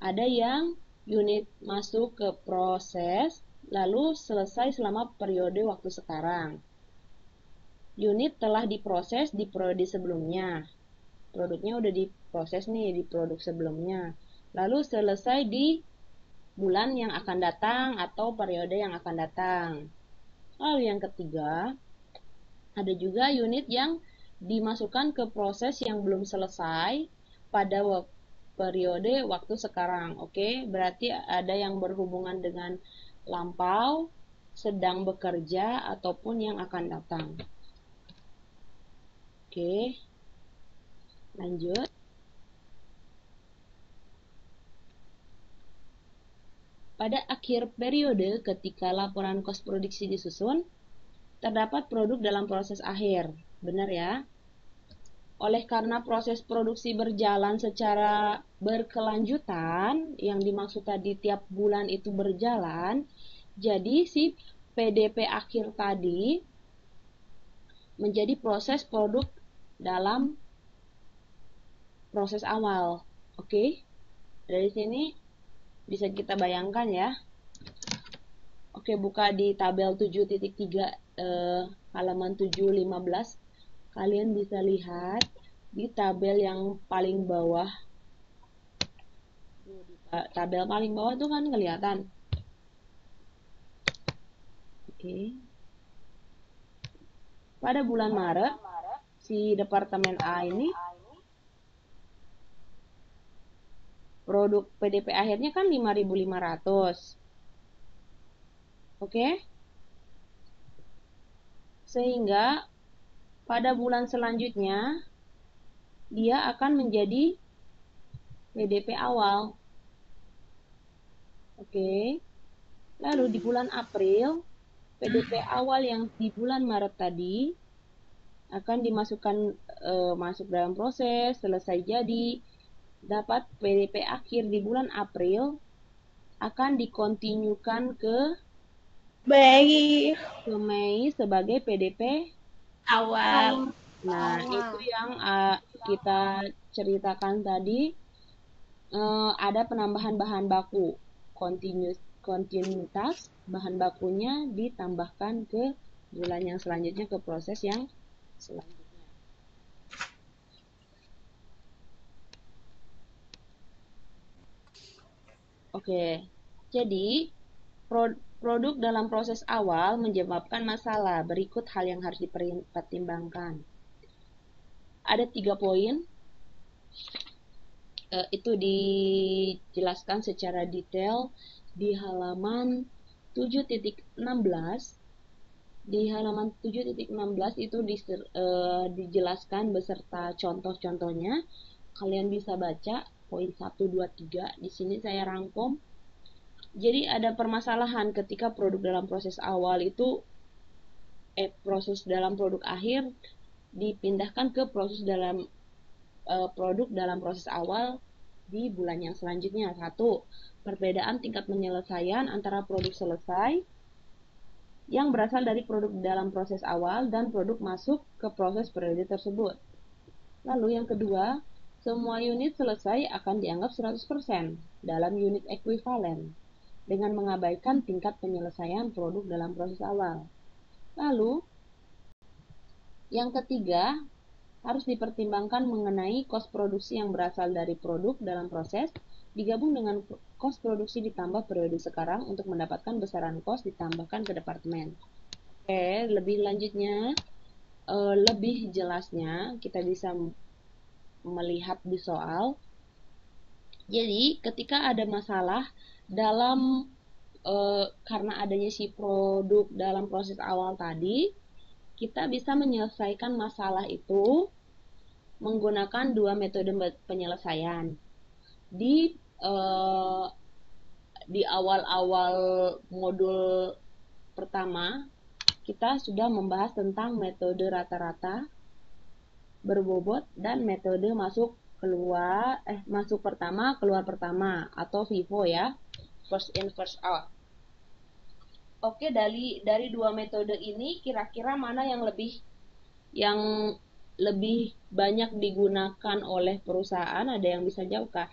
Ada yang unit masuk ke proses, lalu selesai selama periode waktu sekarang. Unit telah diproses di periode sebelumnya. Produknya udah diproses nih di produk sebelumnya. Lalu selesai di bulan yang akan datang atau periode yang akan datang. Lalu yang ketiga, ada juga unit yang dimasukkan ke proses yang belum selesai pada periode waktu sekarang. Oke, berarti ada yang berhubungan dengan lampau, sedang bekerja, ataupun yang akan datang. Oke, lanjut. Pada akhir periode ketika laporan kos produksi disusun, terdapat produk dalam proses akhir. Benar ya? Oleh karena proses produksi berjalan secara berkelanjutan, yang dimaksud tadi tiap bulan itu berjalan, jadi si PDP akhir tadi menjadi proses produk dalam proses awal. Oke? Dari sini bisa kita bayangkan ya. Oke, buka di tabel 7.3 halaman 715. Kalian bisa lihat di tabel yang paling bawah. Tabel paling bawah tuh kan kelihatan. Oke. Pada bulan Maret, si Departemen A ini produk PDP akhirnya kan 5.500. Oke? Sehingga pada bulan selanjutnya dia akan menjadi PDP awal. Oke. Lalu di bulan April, PDP awal yang di bulan Maret tadi akan dimasukkan masuk dalam proses, selesai jadi, dapat PDP akhir di bulan April, akan dikontinyukan ke Mei sebagai PDP Awal. Nah, itu yang kita ceritakan tadi, ada penambahan bahan baku, kontinuitas bahan bakunya ditambahkan ke bulan yang selanjutnya, ke proses yang selanjutnya. Oke, jadi produk dalam proses awal menyebabkan masalah. Berikut hal yang harus dipertimbangkan. Ada 3 poin. Itu dijelaskan secara detail di halaman 7.16. Di halaman 7.16 itu dijelaskan beserta contoh-contohnya. Kalian bisa baca poin 1, 2, 3. Di sini saya rangkum. Jadi ada permasalahan ketika produk dalam proses awal itu proses dalam produk akhir dipindahkan ke proses dalam produk dalam proses awal di bulan yang selanjutnya. 1. Perbedaan tingkat penyelesaian antara produk selesai yang berasal dari produk dalam proses awal dan produk masuk ke proses periode tersebut. Lalu yang kedua, semua unit selesai akan dianggap 100% dalam unit ekuivalen dengan mengabaikan tingkat penyelesaian produk dalam proses awal. Lalu, yang ketiga, harus dipertimbangkan mengenai kos produksi yang berasal dari produk dalam proses, digabung dengan kos produksi ditambah periode sekarang untuk mendapatkan besaran kos ditambahkan ke departemen. Oke, lebih lanjutnya, lebih jelasnya kita bisa melihat di soal. Jadi, ketika ada masalah dalam karena adanya si produk dalam proses awal tadi, kita bisa menyelesaikan masalah itu menggunakan 2 metode penyelesaian. Di awal-awal modul pertama, kita sudah membahas tentang metode rata-rata, berbobot, dan metode masuk pertama, keluar pertama, atau FIFO ya, first in first out. Oke, dari 2 metode ini kira-kira mana yang lebih banyak digunakan oleh perusahaan? Ada yang bisa jawab kah?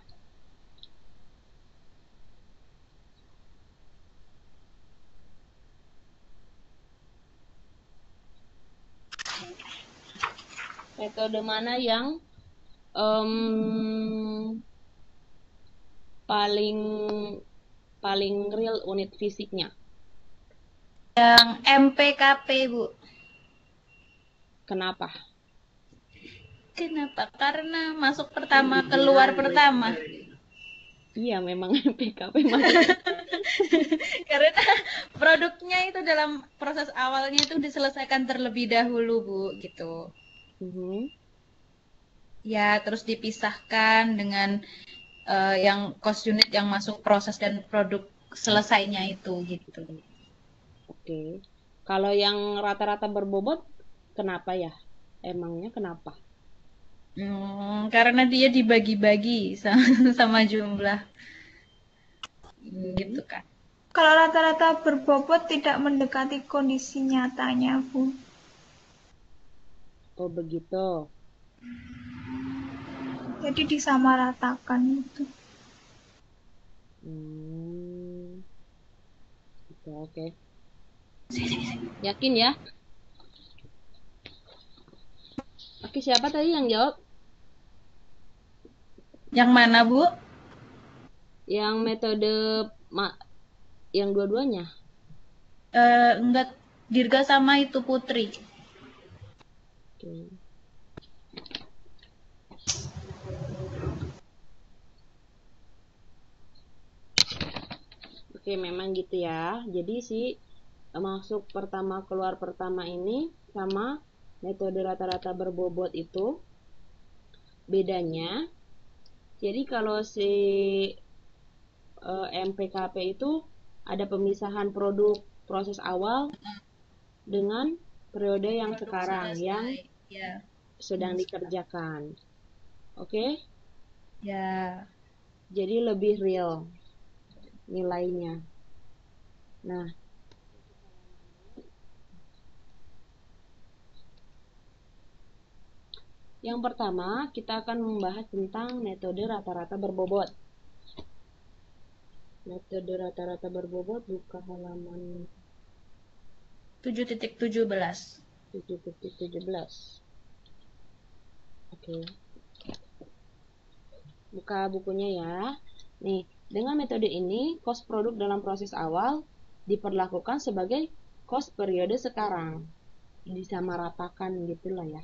Metode mana yang paling real unit fisiknya? Yang MPKP, Bu. Kenapa? Kenapa? Karena masuk pertama, keluar pertama. Iya, memang MPKP masuk. Karena produknya itu dalam proses awalnya itu diselesaikan terlebih dahulu, Bu, gitu. Ya, terus dipisahkan dengan yang cost unit yang masuk proses dan produk selesainya itu, gitu. Oke. Kalau yang rata-rata berbobot, kenapa ya? Emangnya kenapa? Karena dia dibagi-bagi sama jumlah, gitu kan. Kalau rata-rata berbobot tidak mendekati kondisi nyatanya, Bu. Oh, begitu. Jadi disamaratakan itu. Oke. Yakin ya? Oke, siapa tadi yang jawab? Yang mana, Bu? Yang metode yang dua-duanya? Enggak, Dirga sama itu Putri. Oke. Oke, memang gitu ya. Jadi masuk pertama keluar pertama ini sama metode rata-rata berbobot itu bedanya. Jadi kalau MPKP itu ada pemisahan produk proses awal dengan periode yang Produk sekarang selesai. yang Ya. sedang dikerjakan. Oke? Ya. Jadi lebih real nilainya. Nah, yang pertama kita akan membahas tentang metode rata-rata berbobot. Metode rata-rata berbobot buka halaman 7.17. 7.17. Oke. Buka bukunya ya. Nih, dengan metode ini, cost produk dalam proses awal diperlakukan sebagai cost periode sekarang. Disamaratakan gitulah ya.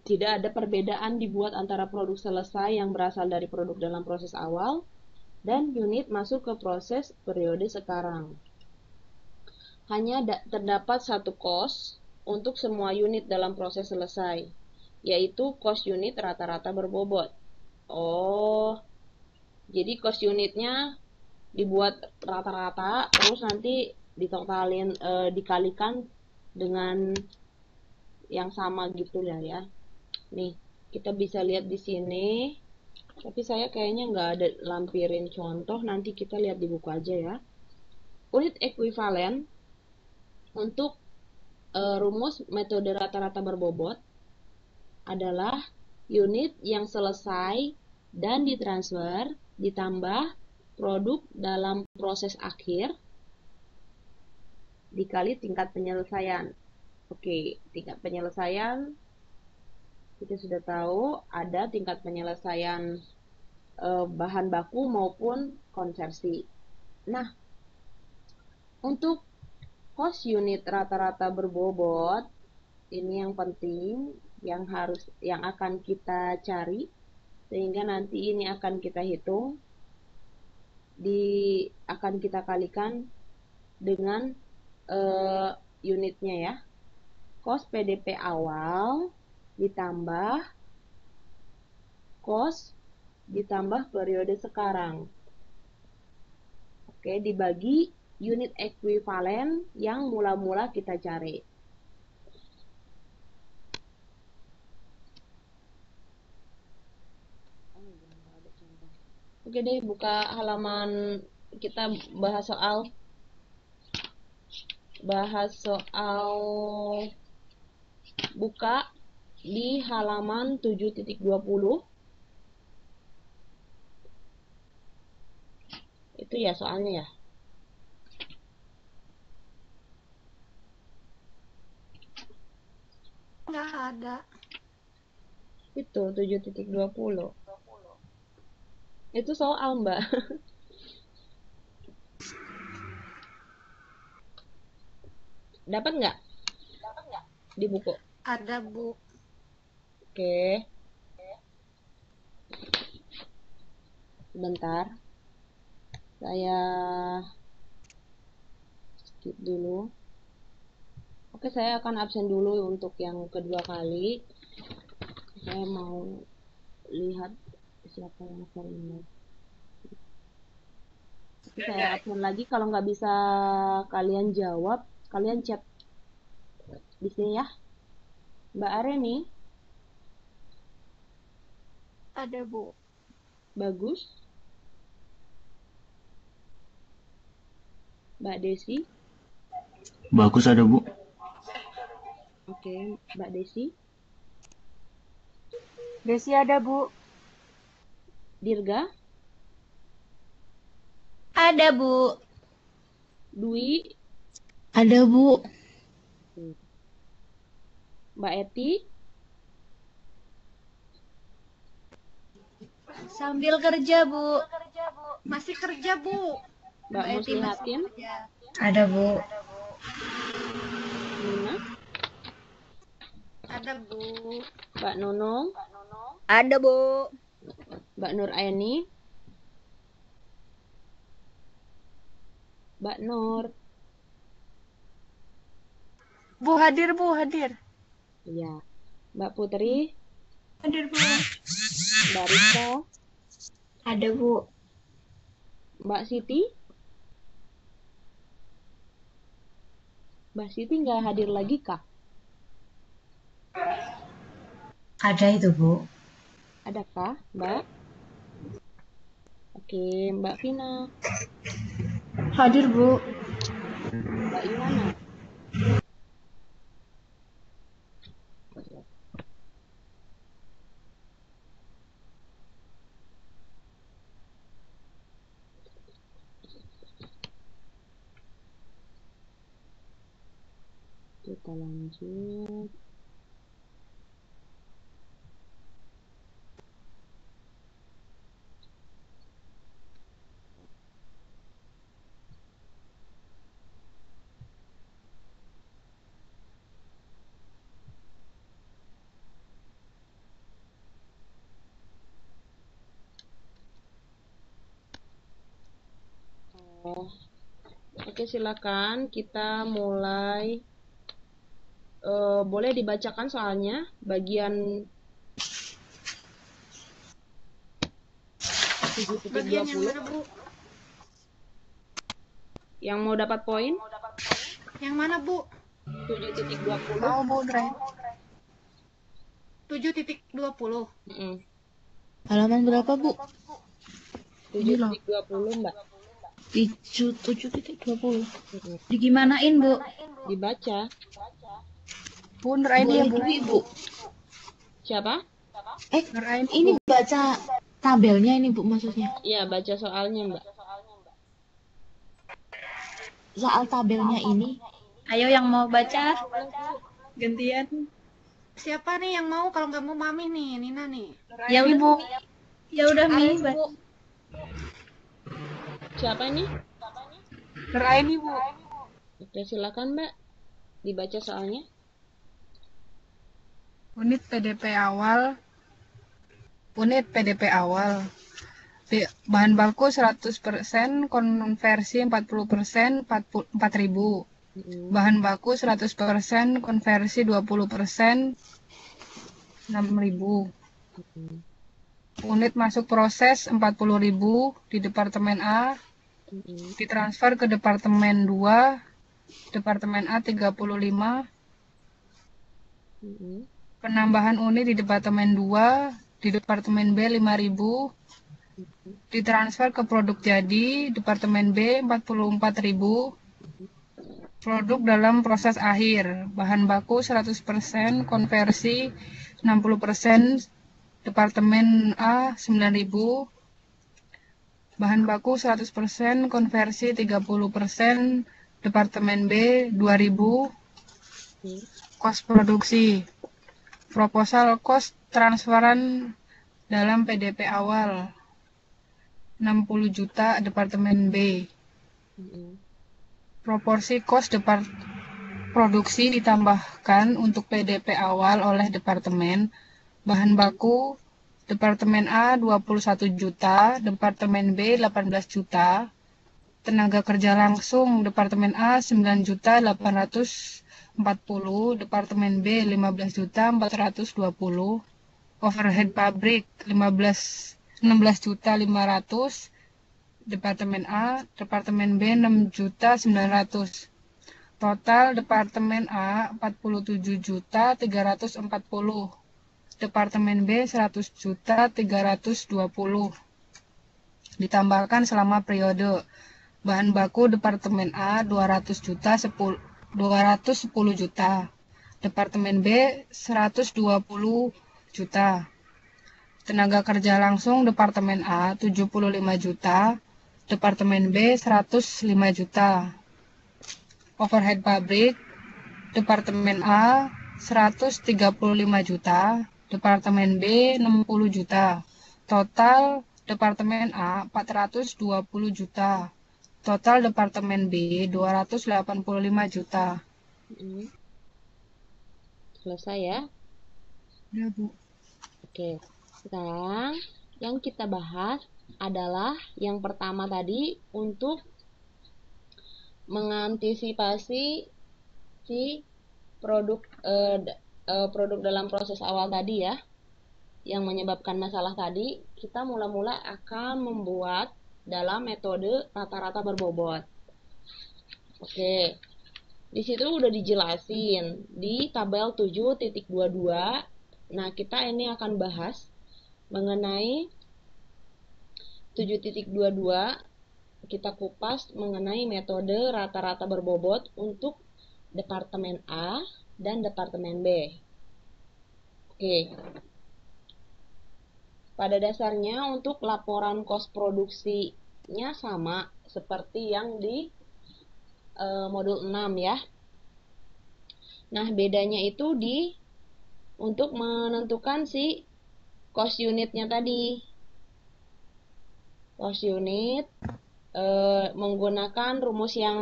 Tidak ada perbedaan dibuat antara produk selesai yang berasal dari produk dalam proses awal dan unit masuk ke proses periode sekarang. Hanya terdapat satu cost untuk semua unit dalam proses selesai, yaitu cost unit rata-rata berbobot. Oh, jadi cost unitnya dibuat rata-rata, terus nanti dikalikan dengan yang sama gitu ya. Nih, kita bisa lihat di sini. Tapi saya kayaknya nggak ada lampirin contoh, nanti kita lihat di buku aja ya. Unit ekuivalen untuk rumus metode rata-rata berbobot adalah unit yang selesai dan ditransfer ditambah produk dalam proses akhir dikali tingkat penyelesaian. Oke, tingkat penyelesaian kita sudah tahu ada tingkat penyelesaian bahan baku maupun konversi. Nah, untuk cost unit rata-rata berbobot ini yang penting yang akan kita cari sehingga nanti ini akan kita hitung akan kita kalikan dengan unitnya ya. Cost PDP awal ditambah cost ditambah periode sekarang. Oke, dibagi unit ekuivalen yang mula-mula kita cari. Oke deh, buka halaman kita bahas soal buka di halaman 7.20. Itu ya soalnya ya. Nggak ada. Itu 7.20. Itu soal, Mbak. Dapat nggak di buku? Ada, Bu. Oke. Sebentar. Saya skip dulu. Oke, saya akan absen dulu untuk yang kedua kali. Saya mau lihat siapa yang formulir. Saya absen lagi. Kalau nggak bisa kalian jawab, kalian chat di sini ya. Mbak Areni, Ada, Bu. bagus. Mbak Desi, Bagus ada, Bu. oke. Mbak Desi, Desi ada, Bu. Dirga, Ada, Bu. Dwi, Ada, Bu. Mbak Eti, Sambil kerja, Bu. Masih kerja, Bu. Mbak Muslihatin, Ada, Bu. Nina, Ada, Bu. Mbak Nunung, Ada, Bu. Mbak Nur Aini, Mbak Nur, Bu hadir, Bu hadir. ya. Mbak Putri, Hadir, Bu. Mbak Rita, Ada, Bu. Mbak Siti, Mbak Siti nggak hadir lagi kah? Ada itu, Bu. Adakah, Mbak? Oke, Mbak Vina, Hadir, Bu. Mbak Ivana, kita lanjut. Oh, oke, silakan kita mulai. Boleh dibacakan soalnya bagian Bagian yang 7.20 mana, Bu? yang mau dapat poin Yang mana, Bu? 7.20. Mau, Bu, Dre. 7.20. Halaman berapa, Bu? 7.20, Mbak. 7.20. Digimanain, Bu? Dibaca. Bu, Nur Aini ya, Bu. Ibu. Siapa? Nur Aini, Ini Bu. baca tabelnya ini, Bu, maksudnya. Iya, baca soalnya, Mbak. Soal tabelnya ini. Ayo yang mau baca. Gantian. Siapa nih yang mau? Kalau nggak mau Mami nih, Nina nih. Ya Aini, Bu. udah. Ya udah, Mi. Siapa ini? Nur Aini, Bu. Oke, silakan, Mbak. Dibaca soalnya. Unit PDP awal. Bahan baku 100%, konversi 40%, 4.000. Bahan baku 100%, konversi 20%, 6.000. Unit masuk proses 40.000 di Departemen A, ditransfer ke Departemen 2, Departemen A 35. Penambahan unit di Departemen 2, di Departemen B 5.000, ditransfer ke produk jadi, Departemen B 44.000. Produk dalam proses akhir, bahan baku 100%, konversi 60%, Departemen A 9.000. Bahan baku 100%, konversi 30%, Departemen B 2.000. Kos produksi. Proposal kos transferan dalam PDP awal 60 juta Departemen B. Proporsi kos produksi ditambahkan untuk PDP awal oleh Departemen. Bahan baku Departemen A 21 juta, Departemen B 18 juta. Tenaga kerja langsung Departemen A 9 juta 840, Departemen B 15 juta 420. Overhead pabrik 16 juta 500, Departemen A, Departemen B 6 juta 900. Total Departemen A 47 juta 340, Departemen B 100 juta 320. Ditambahkan selama periode. Bahan baku Departemen A 210 juta, Departemen B 120 juta. Tenaga kerja langsung Departemen A 75 juta, Departemen B 105 juta. Overhead pabrik Departemen A 135 juta, Departemen B 60 juta. Total Departemen A 420 juta. Total Departemen B 285 juta. Selesai ya? Ya, Bu. Oke, sekarang yang kita bahas adalah yang pertama tadi untuk mengantisipasi si produk produk dalam proses awal tadi ya, yang menyebabkan masalah tadi. Kita mula-mula akan membuat dalam metode rata-rata berbobot. Oke, di situ udah dijelasin di tabel 7.22. Nah, kita ini akan bahas mengenai 7.22. Kita kupas mengenai metode rata-rata berbobot untuk Departemen A dan Departemen B. Oke. Pada dasarnya untuk laporan kos produksinya sama seperti yang di modul 6 ya. Nah, bedanya itu untuk menentukan si cost unitnya tadi. Cost unit menggunakan rumus yang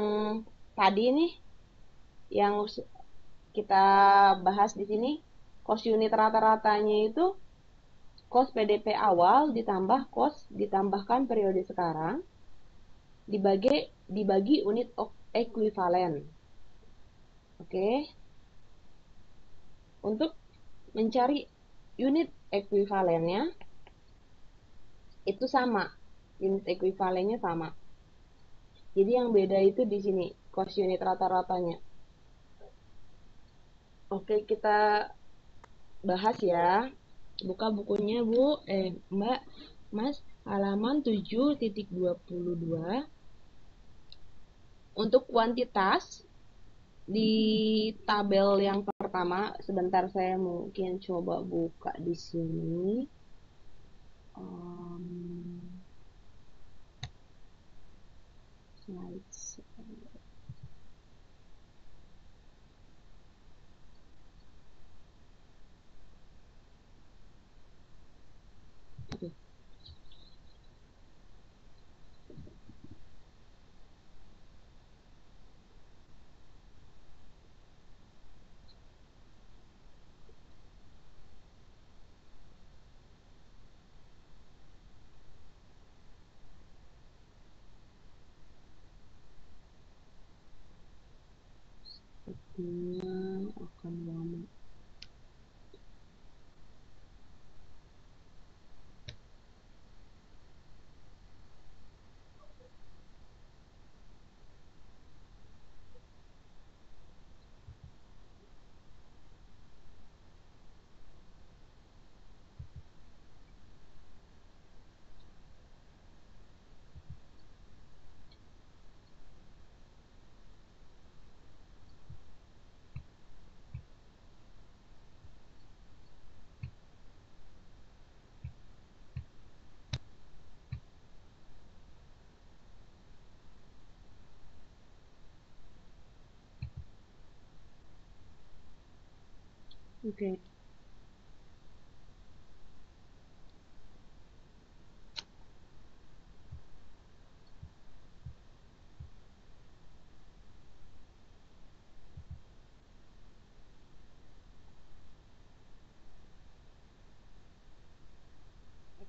tadi nih, yang kita bahas di sini. Cost unit rata-ratanya itu cost PDP awal ditambah cost ditambahkan periode sekarang dibagi unit ekuivalen. Oke. Untuk mencari unit ekuivalennya itu sama. Unit ekuivalennya sama. Jadi yang beda itu di sini, cost unit rata-ratanya. Oke, kita bahas ya. Buka bukunya, Bu. Mbak, Mas, halaman 7.22. Untuk kuantitas di tabel yang pertama, sebentar saya mungkin coba buka di sini. Slides. Oke. Sepertinya akan lama. Oke.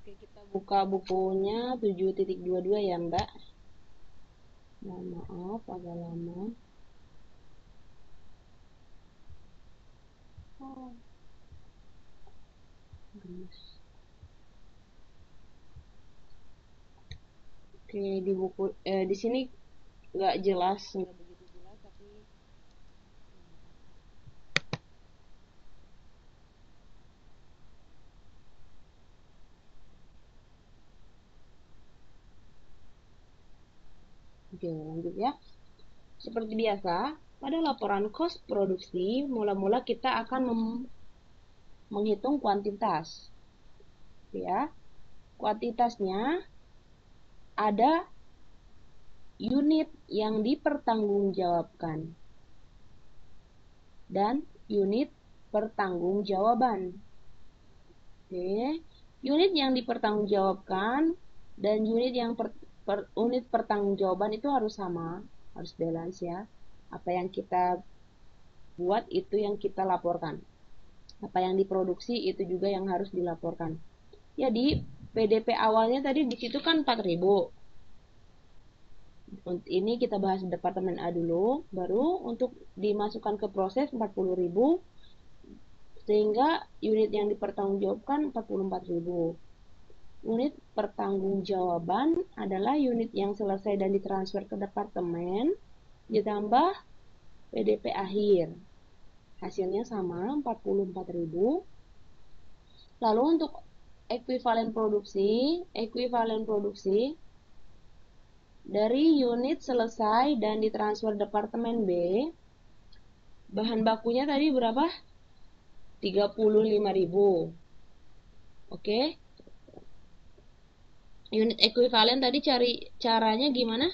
Oke, kita buka bukunya 7.22 ya, Mbak. Mohon maaf, agak lama. Oh, gemes. Oke, di buku di sini nggak jelas, nggak begitu jelas, tapi oke, lanjut ya. Seperti biasa, pada laporan kos produksi, mula-mula kita akan menghitung kuantitas. Ya, kuantitasnya ada unit yang dipertanggungjawabkan dan unit pertanggungjawaban. Oke, unit yang dipertanggungjawabkan dan unit yang unit pertanggungjawaban itu harus sama, harus balance ya. Apa yang kita buat itu yang kita laporkan. Apa yang diproduksi itu juga yang harus dilaporkan. Jadi PDP awalnya tadi di situ kan 4.000. Ini kita bahas Departemen A dulu, baru untuk dimasukkan ke proses 40.000, sehingga unit yang dipertanggungjawabkan 44.000. Unit pertanggungjawaban adalah unit yang selesai dan ditransfer ke departemen, ditambah PDP akhir. Hasilnya sama, 44.000. Lalu untuk ekuivalen produksi dari unit selesai dan ditransfer departemen B, bahan bakunya tadi berapa? 35.000. Oke. Unit ekuivalen tadi cari caranya gimana?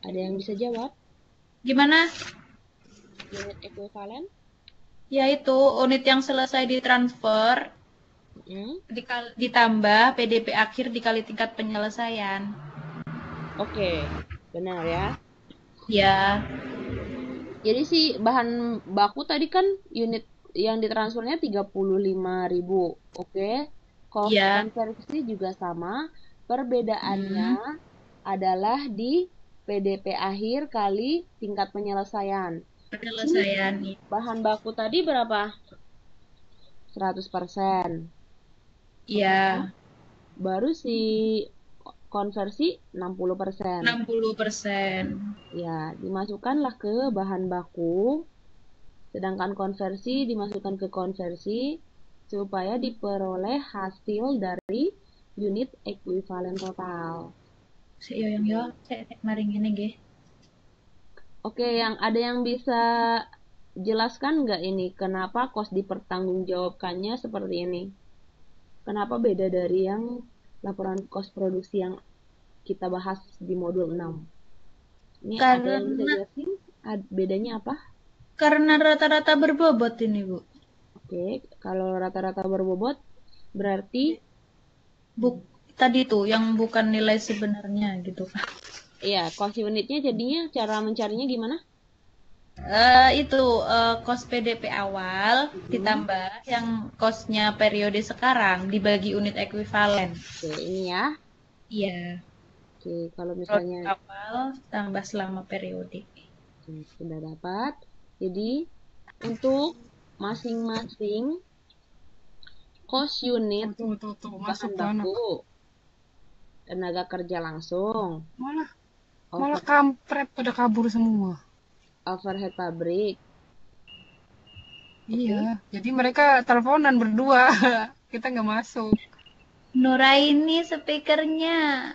Ada yang bisa jawab? Gimana? Unit ekuivalen? Yaitu unit yang selesai ditransfer ditambah PDP akhir dikali tingkat penyelesaian. Oke, benar ya. Ya. Jadi si bahan baku tadi kan unit yang ditransfernya 35.000. Oke. Cost konversi juga sama. Perbedaannya adalah di PDP akhir kali tingkat penyelesaian. Bahan baku tadi berapa? 100%. Iya. Baru si konversi 60%. 60%. Ya, dimasukkanlah ke bahan baku, sedangkan konversi dimasukkan ke konversi supaya diperoleh hasil dari unit ekuivalen total. Saya maring ini nggih. Oke, ada yang bisa jelaskan nggak ini kenapa kos dipertanggungjawabkannya seperti ini? Kenapa beda dari yang laporan kos produksi yang kita bahas di modul 6? Ini ada yang bisa jelasin bedanya apa? Karena rata-rata berbobot ini, Bu. Oke, kalau rata-rata berbobot berarti tadi tuh yang bukan nilai sebenarnya gitu. Iya, cost unitnya jadinya cara mencarinya gimana? Cost PDP awal ditambah yang costnya periode sekarang dibagi unit ekuivalen. Oke, ini ya. Iya. Oke, kalau misalnya awal tambah selama periode. Oke, sudah dapat. Jadi untuk masing-masing cost unit bahan baku, tenaga kerja langsung, malah kampret pada kabur semua. Overhead pabrik. Iya, jadi mereka teleponan berdua, kita nggak masuk. Nuraini speakernya.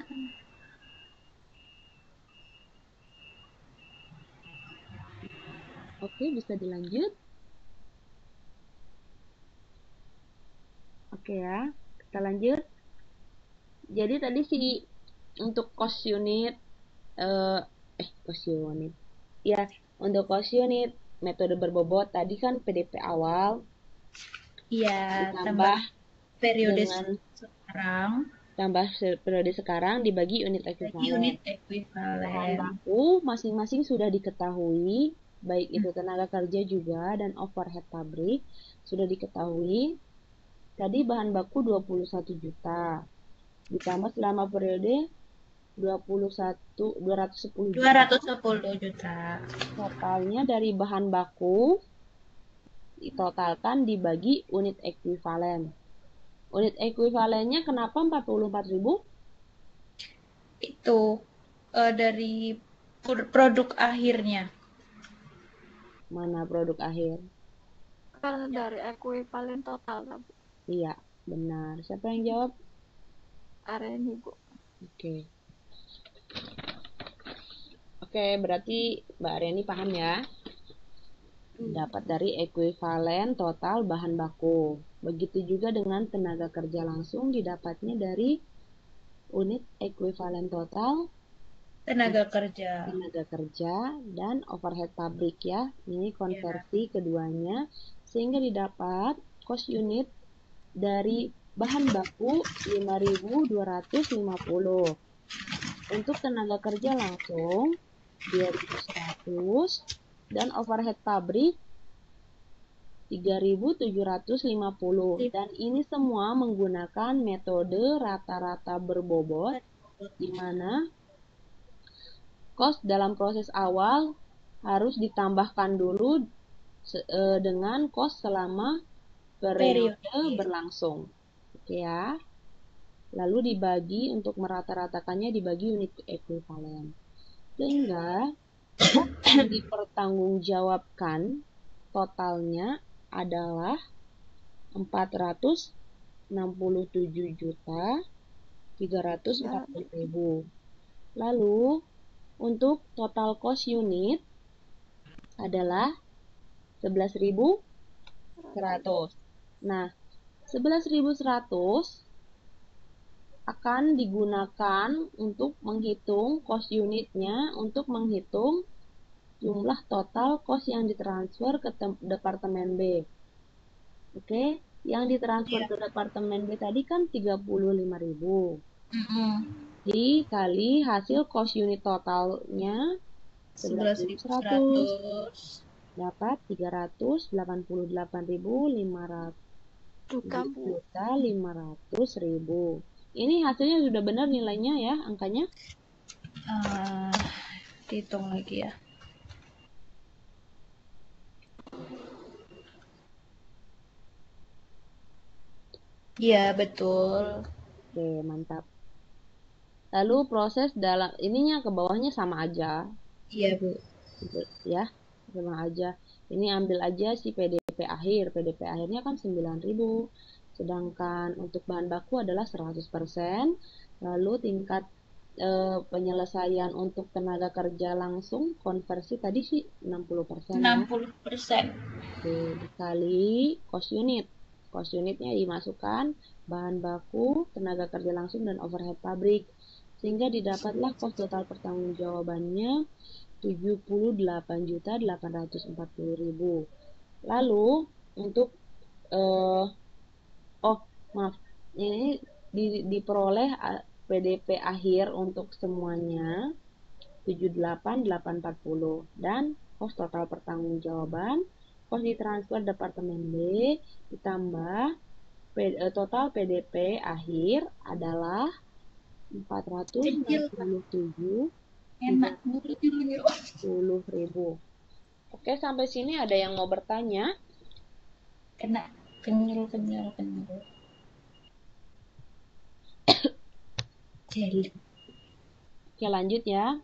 Oke, bisa dilanjut. Oke ya, kita lanjut. Jadi tadi untuk cost unit, cost unit. Ya, untuk cost unit metode berbobot tadi kan PDP awal. Iya, tambah periode sekarang. Tambah periode sekarang dibagi unit ekuivalen. Bahan baku masing-masing sudah diketahui baik itu tenaga kerja juga dan overhead pabrik, sudah diketahui. Tadi bahan baku 21 juta, ditambah selama periode 210 juta. 210 juta. Totalnya dari bahan baku ditotalkan dibagi unit ekuivalen. Unit ekuivalennya kenapa 44.000? Itu dari produk akhirnya. Mana produk akhir? Kalau dari ekuivalen total, Bu. Iya, benar. Siapa yang jawab? Areni, Bu. Oke. Oke, berarti Mbak Reni paham ya? Dapat dari ekuivalen total bahan baku. Begitu juga dengan tenaga kerja langsung didapatnya dari unit ekuivalen total Tenaga kerja. Dan overhead pabrik ya. Ini konversi keduanya sehingga didapat cost unit dari bahan baku 5.250. Untuk tenaga kerja langsung 2.100 dan overhead pabrik 3.750. Dan ini semua menggunakan metode rata-rata berbobot di mana cost dalam proses awal harus ditambahkan dulu dengan cost selama periode berlangsung. Oke ya. Lalu dibagi untuk merata-ratakannya dibagi unit ekuivalen. Sehingga yang dipertanggungjawabkan totalnya adalah 467.340.000. Lalu untuk total cost unit adalah 11.100. Nah, 11.100 akan digunakan untuk menghitung cost unitnya untuk menghitung jumlah total cost yang ditransfer ke Departemen B. Oke, yang ditransfer ke Departemen B tadi kan 35.000. Dikali hasil cost unit totalnya 11.100 dapat 388.500.000. Ini hasilnya sudah benar nilainya ya, angkanya? Hitung lagi ya. Iya, betul. Oke, mantap. Lalu proses dalam ininya ke bawahnya sama aja. Iya, Bu. Ya, sama aja. Ini ambil aja si PDP akhir. PDP akhirnya kan 9.000. Sedangkan untuk bahan baku adalah 100%. Lalu tingkat penyelesaian untuk tenaga kerja langsung konversi tadi sih 60%. 60%. Oke, dikali cost unit. Cost unitnya dimasukkan bahan baku, tenaga kerja langsung, dan overhead pabrik. Sehingga didapatlah cost total pertanggungjawabannya 78.840.000. Lalu untuk ini diperoleh PDP akhir untuk semuanya 78.840 dan cost total pertanggungjawaban cost ditransfer Departemen B ditambah total PDP akhir adalah 467.000. Oke, sampai sini ada yang mau bertanya? Kena kenyal. Jadi. Oke, lanjut ya.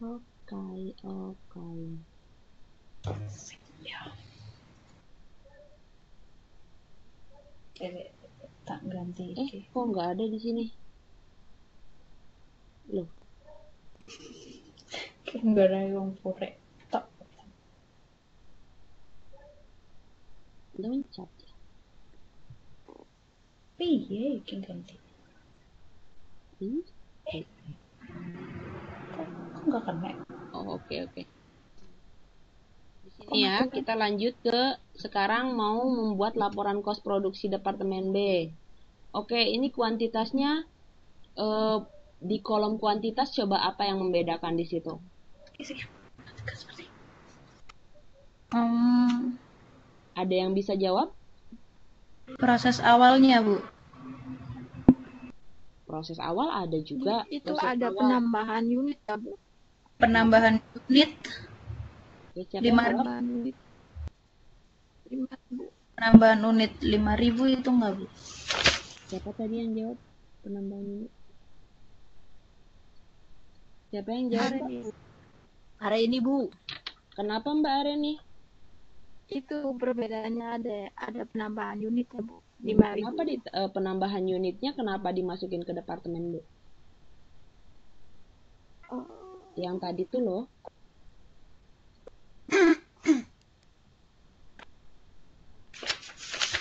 Oke. Tak ganti. Kok nggak ada di sini? Loh. Nggak ada yang pure. Tak. Loncat. Iya, yang ganti. Kok nggak kena? Oh, oke. Di sini ya, kita lanjut ke sekarang mau membuat laporan kos produksi Departemen B. Oke, ini kuantitasnya Di kolom kuantitas coba apa yang membedakan di situ? Ada yang bisa jawab? Proses awalnya, Bu. Proses awal ada juga. Itu proses ada awal. penambahan unit ya, Bu? Penambahan unit Ya, siapa yang jawab? Penambahan unit 5.000. penambahan unit 5.000 itu enggak, Bu? Siapa tadi yang jawab penambahan unit? Siapa yang jawab? Mbak? Hari ini, Bu. Kenapa Mbak Areni? Itu perbedaannya ada penambahan unit ya, Bu. 5.000. Kenapa penambahan unitnya kenapa dimasukin ke departemen B? Oh, Yang tadi tuh loh.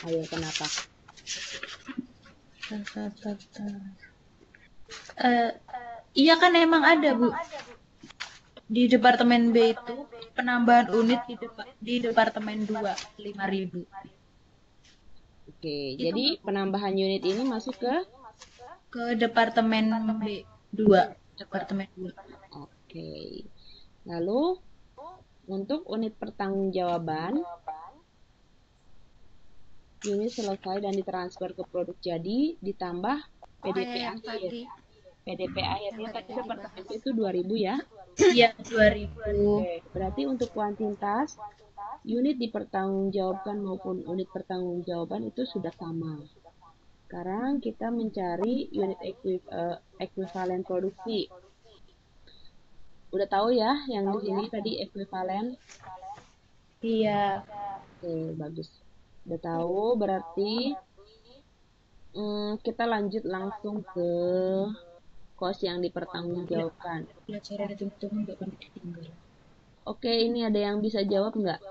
Ayo, kenapa? Iya kan emang ada, Bu. Di departemen B itu penambahan unit di departemen 2 5.000. Oke, jadi penambahan unit ini masuk ke departemen B 2, departemen 2. Oke. Lalu untuk unit pertanggungjawaban, unit selesai dan ditransfer ke produk jadi ditambah PDP yang akhir. tadi. PDP akhirnya tadi departemen B itu 2.000 ya. Iya, 2.000. Oke, berarti untuk kuantitas unit dipertanggungjawabkan maupun unit pertanggungjawaban itu sudah sama. Sekarang kita mencari unit ekuivalen produksi. Udah tahu ya yang di sini tadi ekuivalen? Iya. Oke, bagus. Udah tahu, berarti kita lanjut langsung ke cost yang dipertanggungjawabkan. Pelajaran itu nggak pernah ditinggal. Oke, ini ada yang bisa jawab nggak?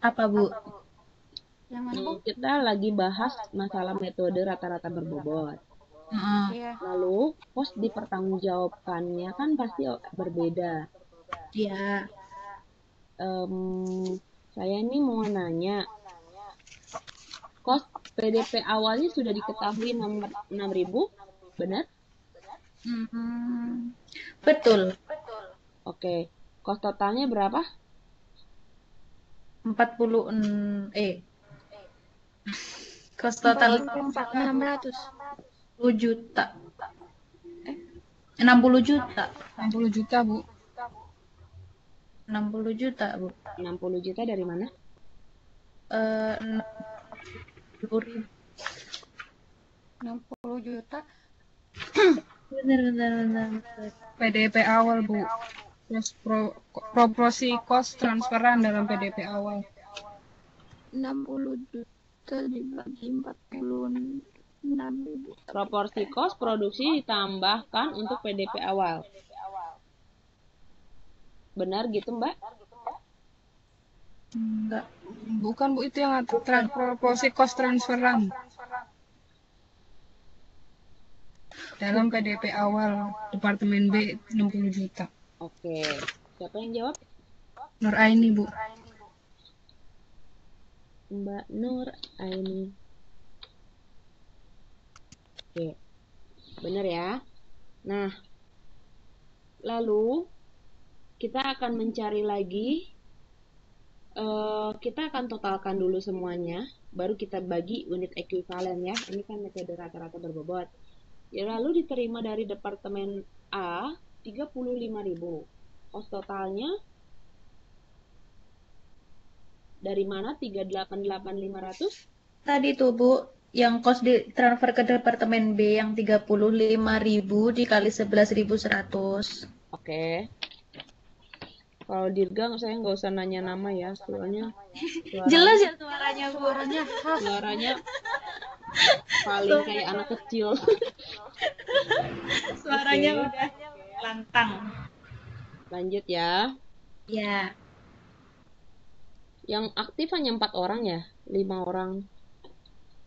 Apa, Bu? Yang mana, Bu? Kita lagi bahas masalah metode rata-rata berbobot. Iya. Lalu, cost dipertanggungjawabkannya kan pasti berbeda. Iya. Saya ini mau nanya, cost PDP awalnya sudah diketahui 6.000, benar? Betul. Oke, cost totalnya berapa? 40 cost total 600. 10 juta. 60 juta. 60 juta, Bu. 60 juta, Bu. 60 juta dari mana? 60.000. 60 juta. Benar. PDP awal, Bu. Terus proporsi cost transferan dalam PDP awal. 60 juta dibagi 46.000. Proporsi cost produksi ditambahkan untuk PDP awal. Benar gitu, Mbak? Enggak. Bukan, Bu, itu yang proporsi cost transferan. Dalam PDP awal Departemen B 60 juta. Oke. Siapa yang jawab? Nur Aini, Bu. Mbak Nur Aini. Oke. Benar ya? Nah, lalu kita akan mencari lagi, kita akan totalkan dulu semuanya, baru kita bagi unit ekuivalen ya. Ini kan metode rata-rata berbobot. Ya, lalu diterima dari Departemen A 35.000. Cost totalnya dari mana? 388.500? Tadi tuh, Bu, yang cost ditransfer ke departemen B yang 35.000 dikali 11.100. Oke. Kalau Dirga saya nggak usah nanya nama ya, soalnya Jelas ya suaranya, Bu. suaranya paling kayak anak kecil. Suaranya Oke. udah lantang. Lanjut ya. Ya. Yang aktif hanya 4 orang ya? 5 orang.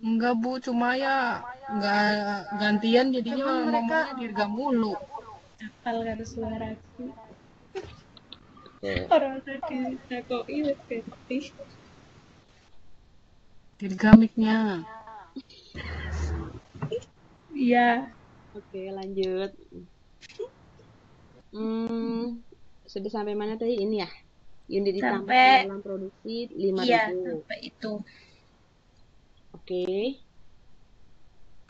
Enggak, Bu, cuma ya enggak gantian jadinya ngomongnya Dirga mulu. Hafal kan suaraku. Oke. Orang tadi kok iya berarti. Dirga mic-nya. Iya. Oke, lanjut. Sudah sampai mana tadi? Ini ya. Unit ditambah Sampai dalam produksi 5.000. iya, sampai itu. Oke.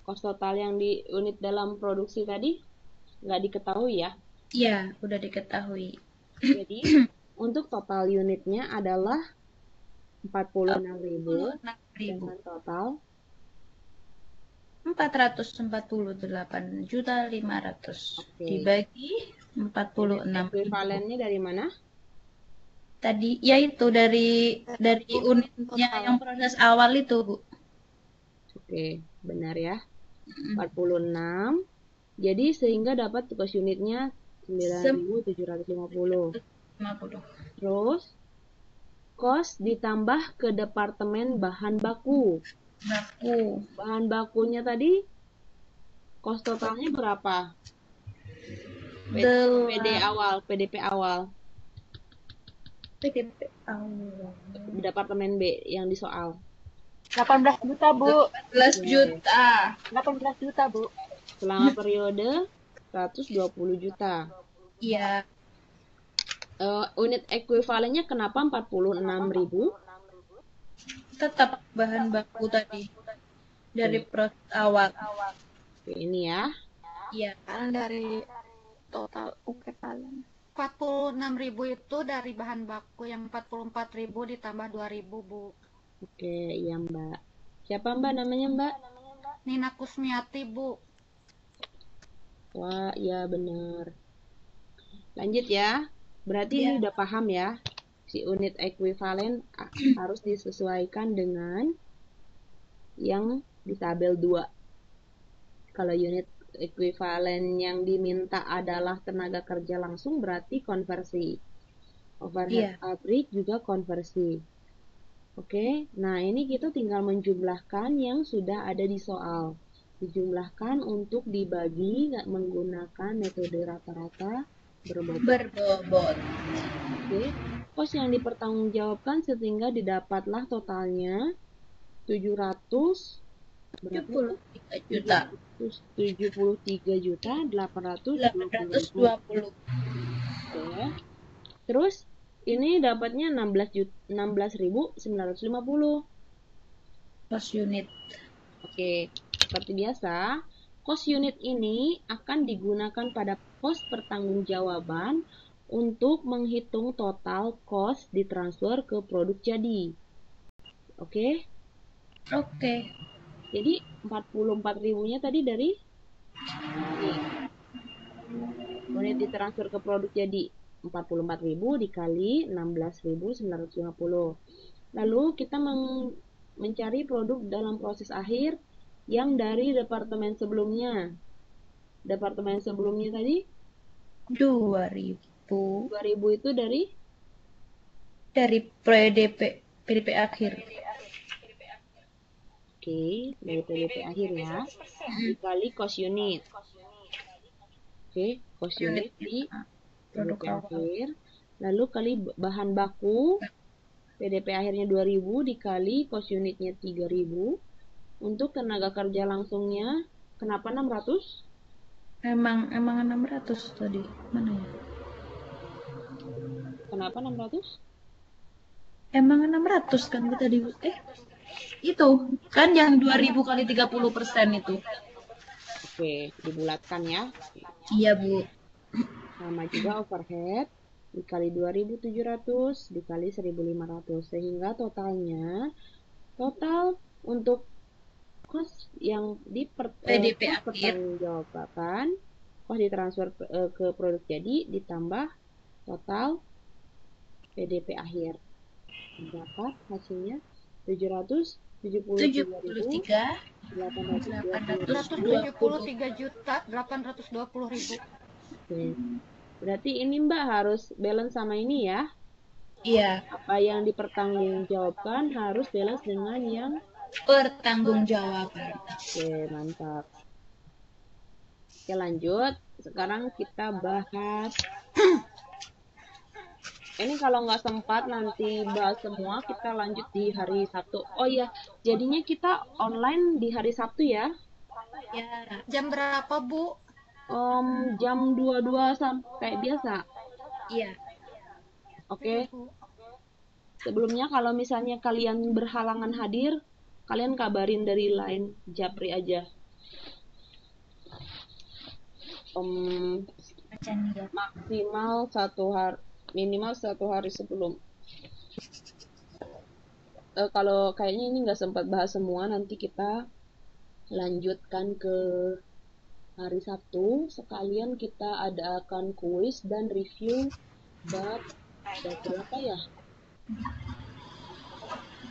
Kos total yang di unit dalam produksi tadi nggak diketahui ya. Iya, udah diketahui. Jadi, untuk total unitnya adalah 46.000 6.000. dengan total 448.500 Oke. dibagi 46.000. ekuivalennya dari mana? Tadi yaitu dari unitnya yang proses awal itu, Bu. Oke, benar ya. 46. Jadi sehingga dapat kos unitnya 9.750. 50. Terus kos ditambah ke departemen bahan baku. Bahan bakunya tadi kos totalnya berapa? PDP awal. Departemen B yang di soal. 18 juta, Bu. 18 juta. 18 juta, Bu. Selama periode 120 juta. Iya. Unit ekuivalennya kenapa 46.000? Tetap bahan baku tadi dari proses awal. Oke, ini ya. Iya. Dari total ekuivalen. 46.000 itu dari bahan baku, yang 44.000 ditambah 2.000, Bu. Oke, iya Mbak. Siapa Mbak namanya Mbak? Nina Kusmiati, Bu. Wah, iya benar. Lanjut ya. Berarti ini udah paham ya. Si unit ekuivalen harus disesuaikan dengan yang di tabel 2. Kalau unit ekuivalen yang diminta adalah tenaga kerja langsung, berarti konversi. Overhead pabrik juga konversi. Oke, nah ini kita tinggal menjumlahkan yang sudah ada di soal. Dijumlahkan untuk dibagi menggunakan metode rata-rata berbobot. Oke, kos yang dipertanggungjawabkan sehingga didapatlah totalnya 73 juta. 73.820.000. Oke. Terus ini dapatnya 16.950 Kos unit. Oke, seperti biasa, kos unit ini akan digunakan pada pos pertanggungjawaban untuk menghitung total kos ditransfer ke produk jadi. Oke? Oke. Jadi 44.000-nya tadi dari unit ditransfer ke produk jadi 44.000 dikali 16.950. Lalu kita mencari produk dalam proses akhir yang dari departemen sebelumnya. Departemen sebelumnya tadi 2.000. 2.000 itu dari PDP akhir. Oke, dari PDP akhir ya. Dikali cost unit. Oke, cost unit di PDP akhir. Lalu kali bahan baku. PDP akhirnya 2.000 dikali cost unitnya 3.000. Untuk tenaga kerja langsungnya kenapa 600? Emang 600 tadi. Mana ya? Kenapa 600? Emang 600 kan tadi. Itu kan yang 2.000 kali 30% itu. Oke, dibulatkan ya. Iya, Bu. Sama juga overhead dikali 2.700 dikali 1.500 sehingga total untuk kos yang PDP akhir pertanggungjawabkan kos ditransfer ke produk jadi ditambah total PDP akhir dapat hasilnya 773.820.000. Oke. Berarti ini Mbak harus balance sama ini ya. Iya. Apa yang dipertanggungjawabkan harus balance dengan yang pertanggungjawaban. Oke, mantap. Oke, lanjut. Sekarang kita bahas. Ini kalau nggak sempat nanti bahas semua, kita lanjut di hari Sabtu. Oh iya, jadinya kita online di hari Sabtu ya. Ya, Jam berapa, Bu? Jam 22 sampai biasa. iya. Oke. Sebelumnya kalau misalnya kalian berhalangan hadir, kalian kabarin dari line Japri aja. Maksimal minimal 1 hari sebelum. Kalau kayaknya ini nggak sempat bahas semua, nanti kita lanjutkan ke hari Sabtu. Sekalian kita adakan kuis dan review bab berapa ya?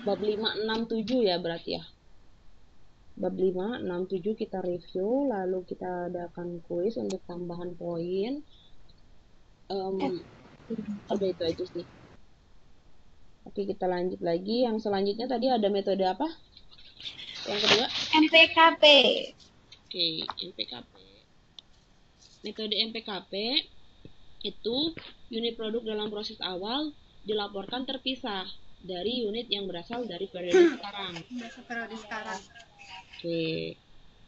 Bab 5, 6, 7 ya berarti ya. Bab 5, 6, 7 kita review, lalu kita adakan kuis untuk tambahan poin. Udah itu aja sih. Oke, kita lanjut lagi. Yang selanjutnya tadi ada metode apa? Yang kedua? MPKP. Oke, MPKP. Metode MPKP itu unit produk dalam proses awal dilaporkan terpisah dari unit yang berasal dari periode sekarang. Periode sekarang. Oke.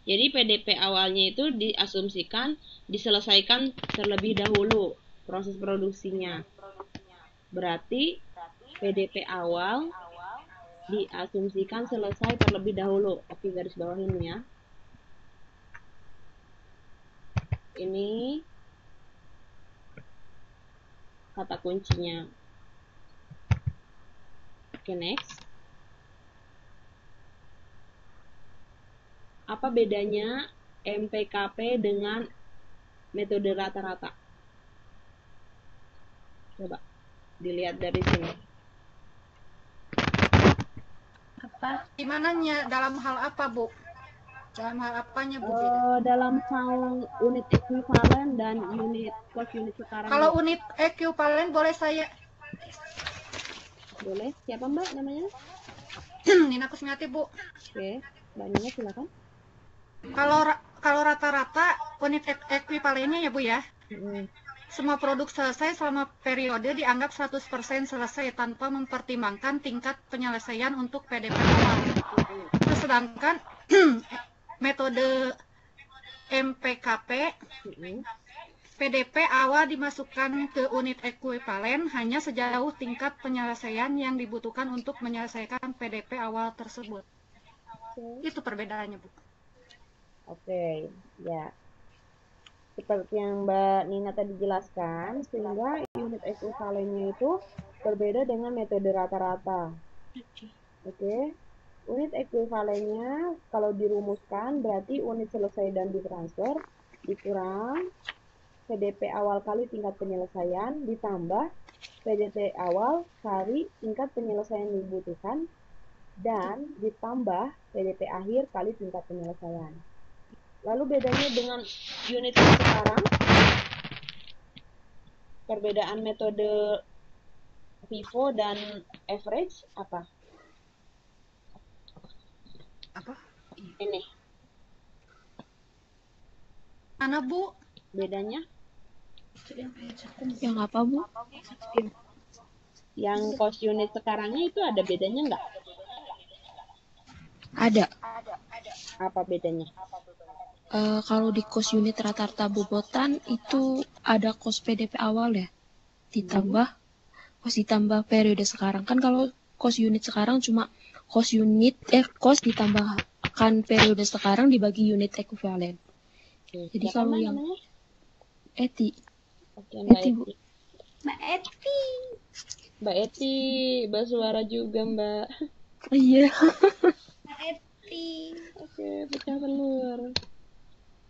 Jadi PDP awalnya itu diasumsikan diselesaikan terlebih dahulu proses produksinya. Berarti PDP awal diasumsikan selesai terlebih dahulu. Oke, garis bawah ini ya. Ini kata kuncinya. Oke, next. Apa bedanya MPKP dengan metode rata-rata? Coba dilihat dari sini. Apa? Gimananya dalam hal apa, Bu? Dalam hal apanya, Bu? Dalam hal unit ekuivalen dan cost unit sekarang. Kalau unit ekuivalen boleh saya? Boleh. Siapa Mbak namanya? Nina Kusmiati, Bu. Oke, Mbak Nina silakan. Kalau rata-rata unit ekuivalennya ya, Bu ya. Semua produk selesai selama periode dianggap 100% selesai tanpa mempertimbangkan tingkat penyelesaian untuk PDP awal. Sedangkan metode MPKP PDP awal dimasukkan ke unit ekuivalen hanya sejauh tingkat penyelesaian yang dibutuhkan untuk menyelesaikan PDP awal tersebut. Itu perbedaannya, Bu. Oke, ya. Seperti yang Mbak Nina tadi jelaskan, sehingga unit ekuivalennya itu berbeda dengan metode rata-rata. Oke. Unit ekuivalennya kalau dirumuskan berarti unit selesai dan ditransfer dikurang PDP awal kali tingkat penyelesaian ditambah PDP awal kali tingkat penyelesaian yang dibutuhkan dan ditambah PDP akhir kali tingkat penyelesaian. Lalu bedanya dengan unit yang sekarang, perbedaan metode FIFO dan average apa? Apa? Ini. Mana, Bu? Bedanya? Yang apa, Bu? Yang cost unit sekarangnya itu ada bedanya nggak? Ada. Apa bedanya? Kalau di cost unit rata-rata bobotan itu ada cost PDP awal ya, ditambah periode sekarang. Kan kalau cost unit sekarang cuma cost ditambahkan periode sekarang dibagi unit ekuivalen. Jadi kalau yang namanya? Eti. Oke, Mbak Eti, Bu. Mbak Eti. Mbak Eti, bersuara juga Mbak. Iya. Mbak Eti. Oke, pecah telur.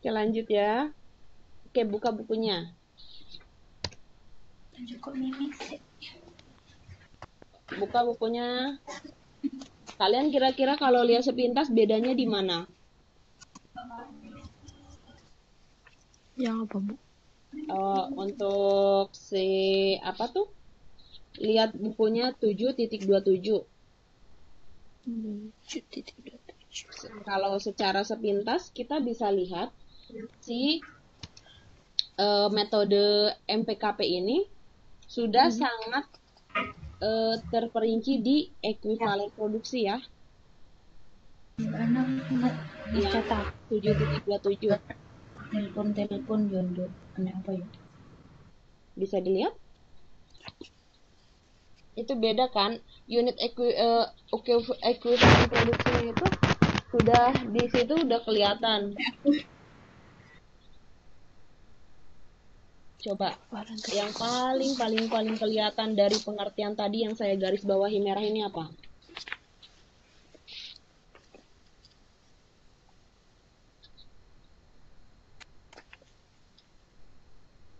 Oke, lanjut ya. Oke, buka bukunya. Buka bukunya. Kalian kira-kira kalau lihat sepintas bedanya di mana? Yang apa, Bu? Untuk apa tuh? Lihat bukunya 7.27. 7.27. Kalau secara sepintas kita bisa lihat si metode MPKP ini sudah sangat terperinci di ekuivalen produksi ya. yang Cetak. 7.27. Telepon Yondo. Aneh apa ya? Bisa dilihat? Itu beda kan? Unit equivalent produksinya itu sudah di situ udah kelihatan. Coba yang paling kelihatan dari pengertian tadi yang saya garis bawahi merah ini apa?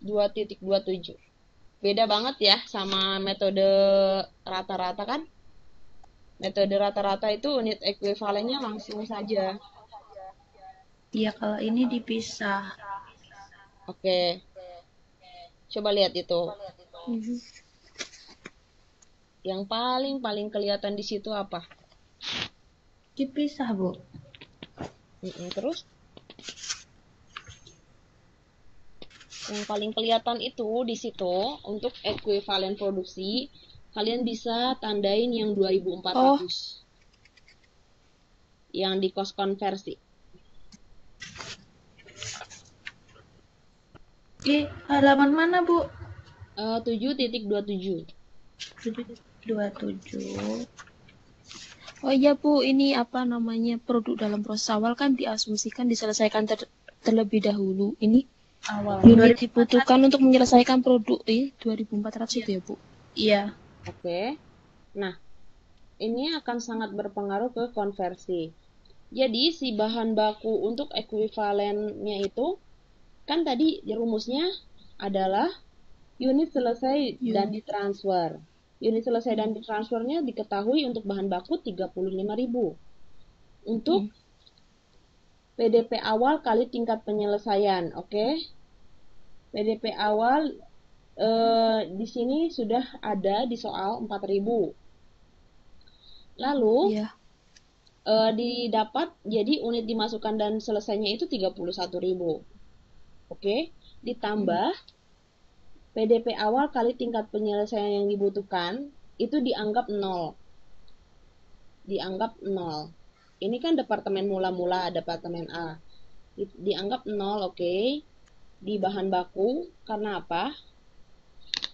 (2.27). Beda banget ya sama metode rata-rata kan? Metode rata-rata itu unit ekuivalennya langsung saja. Iya, kalau ini dipisah. Oke. Coba lihat itu. Yang paling kelihatan di situ apa? Dipisah, Bu. Terus? Yang paling kelihatan itu di situ untuk ekuivalen produksi, kalian bisa tandain yang 2400. Yang di cost konversi. Di halaman mana, Bu? 7.27. 7.27. Oh iya Bu, ini apa namanya, produk dalam proses awal kan diasumsikan diselesaikan terlebih dahulu. Ini Awal. unit dibutuhkan untuk menyelesaikan produk 2400 itu ya Bu? Iya. Oke. Nah, ini akan sangat berpengaruh ke konversi. Jadi, si bahan baku untuk ekuivalennya itu, kan tadi rumusnya adalah unit selesai dan ditransfer. Unit selesai dan ditransfernya diketahui untuk bahan baku 35.000. Untuk PDP awal kali tingkat penyelesaian, oke? PDP awal di sini sudah ada di soal 4.000. Lalu didapat jadi unit dimasukkan dan selesainya itu 31.000. Oke, ditambah PDP awal kali tingkat penyelesaian yang dibutuhkan itu dianggap 0. Dianggap 0. Ini kan departemen mula-mula, departemen A. Dianggap 0, oke. Di bahan baku, karena apa?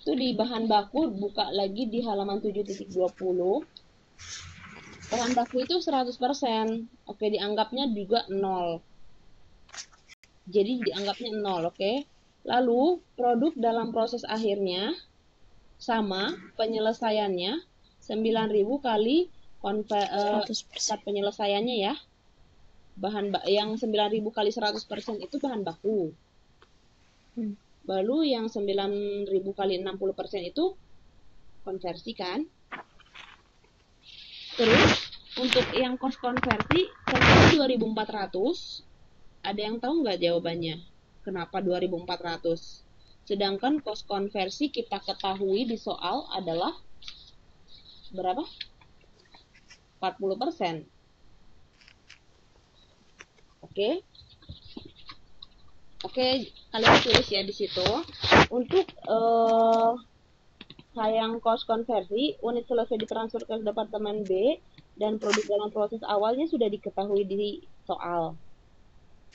Itu di bahan baku, buka lagi di halaman 7.20. Bahan baku itu 100%. Oke, dianggapnya juga 0. Jadi dianggapnya 0, oke. Lalu produk dalam proses akhirnya sama penyelesaiannya 9.000 kali tingkat penyelesaiannya ya. Yang 9.000 kali 100% itu bahan baku. Lalu yang 9.000 kali 60% itu konversi kan. Terus untuk yang cost konversi kenapa 2.400? Ada yang tahu nggak jawabannya? Kenapa 2.400? Sedangkan cost konversi kita ketahui di soal adalah berapa? 40%. Oke. Oke, kalian tulis ya di situ. Untuk yang cost konversi, unit selesai ditransfer ke departemen B dan produk dalam proses awalnya sudah diketahui di soal.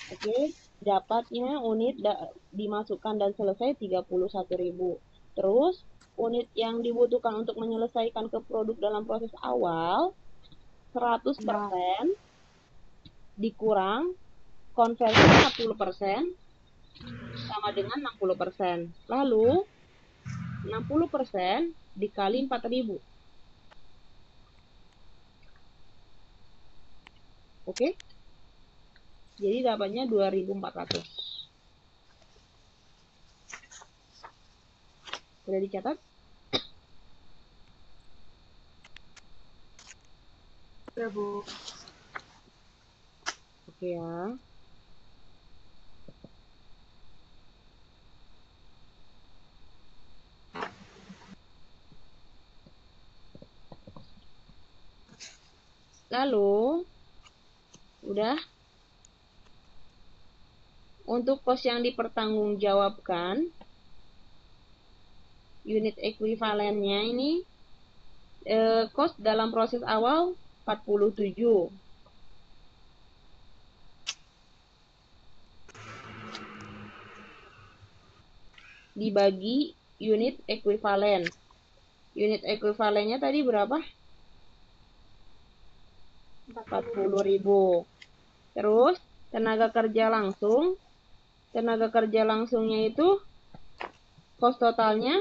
Oke, dapatnya unit dimasukkan dan selesai 31.000. Terus, unit yang dibutuhkan untuk menyelesaikan ke produk dalam proses awal 100% dikurang konversi 40% sama dengan 60%. Lalu, 60% dikali 4.000. Oke? Jadi dapatnya 2.400. Sudah dicatat? Ya, Bu. Oke ya. Lalu, udah. Untuk kos yang dipertanggungjawabkan, unit ekuivalennya ini, kos dalam proses awal 47. dibagi unit ekuivalen. Unit ekuivalennya tadi berapa? 40.000. Terus tenaga kerja langsungnya itu cost totalnya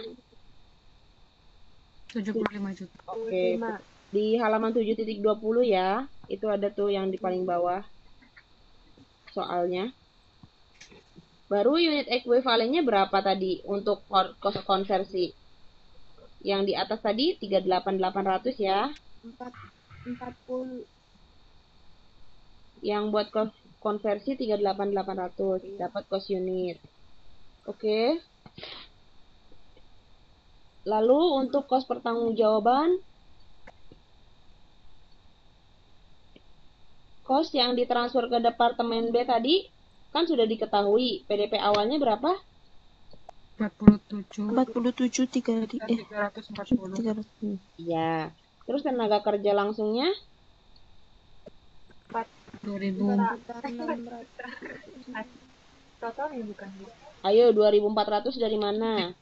75 juta. Oke, di halaman 7.20 ya. Itu ada tuh yang di paling bawah soalnya. Baru unit ekuivalennya berapa tadi untuk cost konversi? Yang di atas tadi 38.800 ya. 40. Yang buat cost konversi 38.800 dapat cost unit. Oke. Lalu untuk cost pertanggungjawaban, cost yang ditransfer ke departemen B tadi kan sudah diketahui. PDP awalnya berapa? 47 340. Iya. Terus tenaga kerja langsungnya 2000. Totalnya bukan, Bu. Ayo 2.400 dari mana?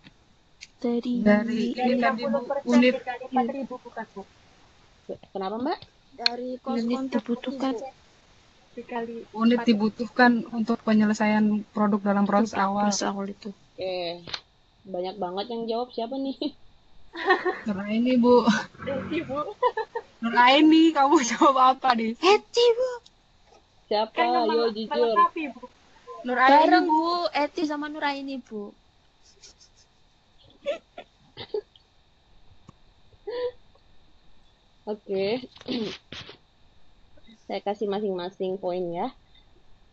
Dari Ini tadi Bu, 60% unit dikali 4.000 bukan, Bu. Kenapa Mbak? Dari cost unit konversi, dibutuhkan. Bu. Dikali unit dibutuhkan untuk penyelesaian produk dalam proses awal. Proses awal itu. Oke. Banyak banget yang jawab, siapa nih? Nur Aini Bu. Ibu. Nur Aini, kamu jawab apa nih? Eti, Bu. Siapa? Kan Ayo jujur. melengkapi, Bu. Nur Aini Bareng, Bu. Bu. Eti sama Nuraini, Bu. Oke. Saya kasih masing-masing poin ya.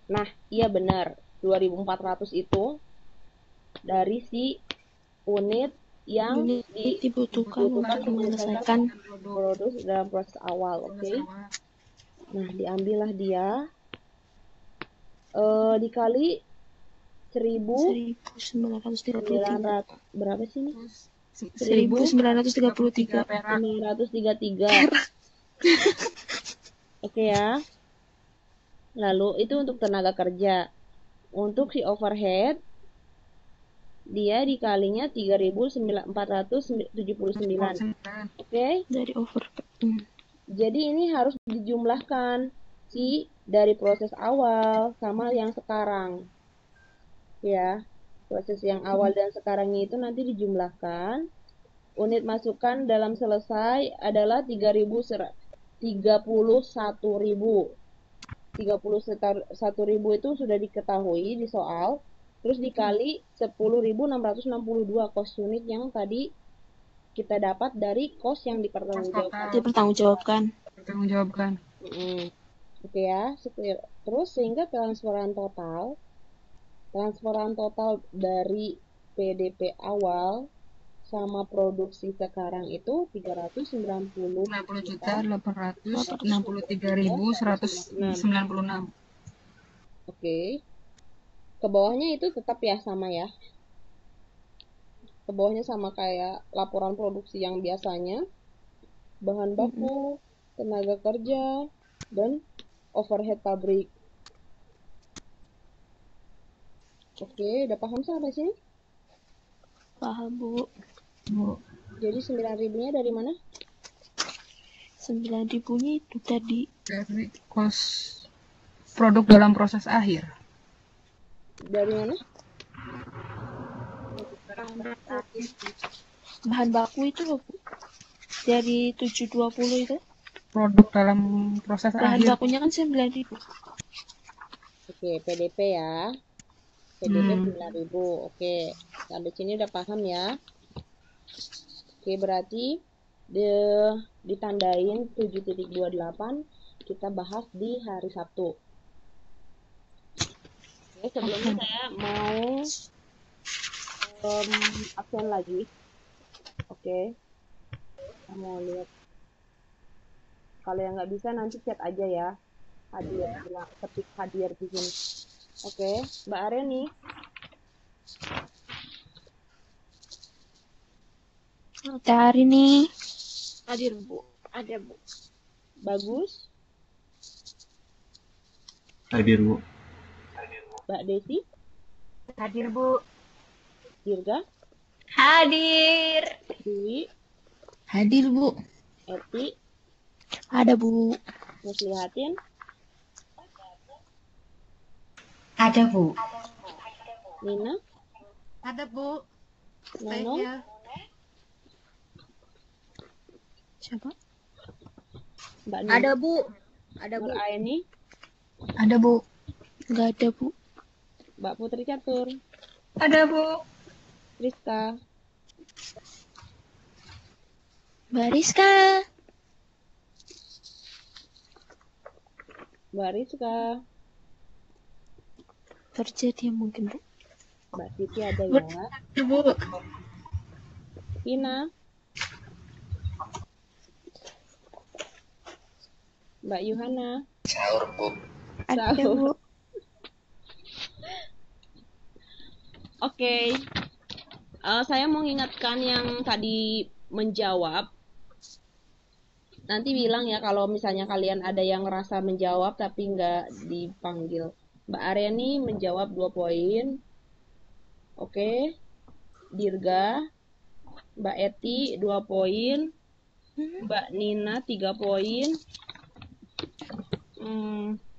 Nah, iya benar. 2.400 itu dari si unit yang Unit dibutuhkan untuk menyelesaikan produk dalam proses awal, oke? Nah, diambillah dia dikali 1.900 1933. berapa sih ini? 1933. 933. Oke ya. Lalu itu untuk tenaga kerja. Untuk si overhead dia dikalinya 3.479. Oke? Dari over. Jadi ini harus dijumlahkan si dari proses awal sama yang sekarang. Ya. Proses yang awal dan sekarangnya itu nanti dijumlahkan. Unit masukan dalam selesai adalah 31.000. 31.000 itu sudah diketahui di soal. Terus dikali 10.662 cost unit yang tadi kita dapat dari cost yang Dipertanggungjawabkan. Oke ya. Terus sehingga transferan total dari PDP awal sama produksi sekarang itu 390.863.196. Oke. Ke bawahnya itu tetap ya sama ya. Ke bawahnya sama kayak laporan produksi yang biasanya. Bahan baku, tenaga kerja, dan overhead pabrik. Oke, udah paham sampai sini? Paham, Bu. Jadi 9.000-nya dari mana? 9.000-nya itu tadi. Dari cost produk dalam proses akhir. Dari mana? Bahan baku itu loh, Bu. Dari 720 itu. Produk dalam proses Bahan akhir. bakunya kan 9.000. Oke, PDP ya. PDP 9.000. Oke, sampai sini udah paham ya. Oke, berarti ditandain 7.28 kita bahas di hari Sabtu. Oke, sebelumnya saya mau absen lagi. Oke. Saya mau lihat. Kalau yang nggak bisa nanti chat aja ya. Hadir, ketik hadir di sini. Oke, Mbak Areni. Hari ini Hadir, Bu. Ada, Bu. Bagus. Hadir Bu. Mbak Desi. Hadir, Bu. Dirga, Hadir. Dewi, Hadir, Bu. Eti, Ada, Bu. Muslihatin, Ada, Bu. Nina, Ada, Bu. Stay Nono, here. Siapa? Mbak Nina, Ada, Bu. Ada, Bu. Nur Aini, Ada, Bu. Nggak ada, Bu. Mbak Putri Catur, Ada, Bu. Rizka, Mbak Rizka. Mbak Rizka, Kerja dia mungkin, Bu. Mbak Siti ada ya, Bu. Ina, Mbak Yuhana, Ada, Sahur. Bu. Oke, saya mau ingatkan yang tadi menjawab. Nanti bilang ya kalau misalnya kalian ada yang ngerasa menjawab tapi nggak dipanggil. Mbak Aryani menjawab 2 poin. Oke. Dirga, Mbak Eti 2 poin. Mbak Nina 3 poin.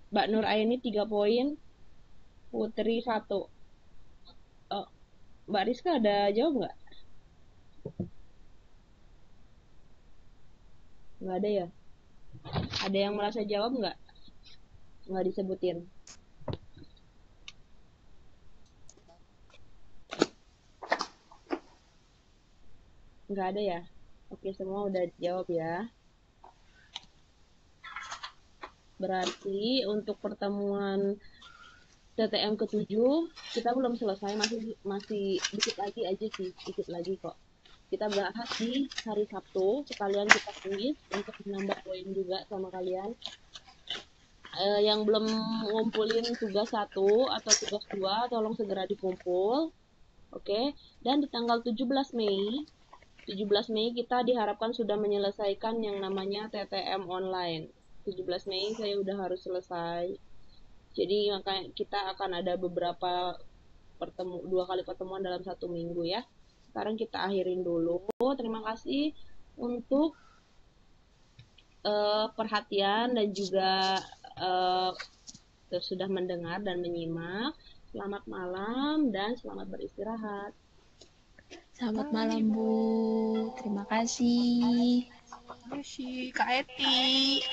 Mbak Nur Aini 3 poin. Putri 1. Mbak Rizka ada jawab nggak? Nggak ada ya? Ada yang merasa jawab nggak? Nggak disebutin. Nggak ada ya? Oke, semua udah jawab ya. Berarti untuk pertemuan TTM ke-7 kita belum selesai, masih dikit lagi aja sih, dikit lagi kok. Kita bahas di hari Sabtu, sekalian kita kuis untuk menambah poin juga sama kalian. Yang belum ngumpulin tugas 1 atau tugas 2, tolong segera dikumpul. Oke, dan di tanggal 17 Mei kita diharapkan sudah menyelesaikan yang namanya TTM online. 17 Mei saya udah harus selesai. Jadi makanya kita akan ada beberapa 2 kali pertemuan dalam 1 minggu ya. Sekarang kita akhirin dulu. Terima kasih untuk perhatian dan juga sudah mendengar dan menyimak. Selamat malam dan selamat beristirahat. Selamat malam, Bu. Terima kasih. Terima kasih, Kak Eti.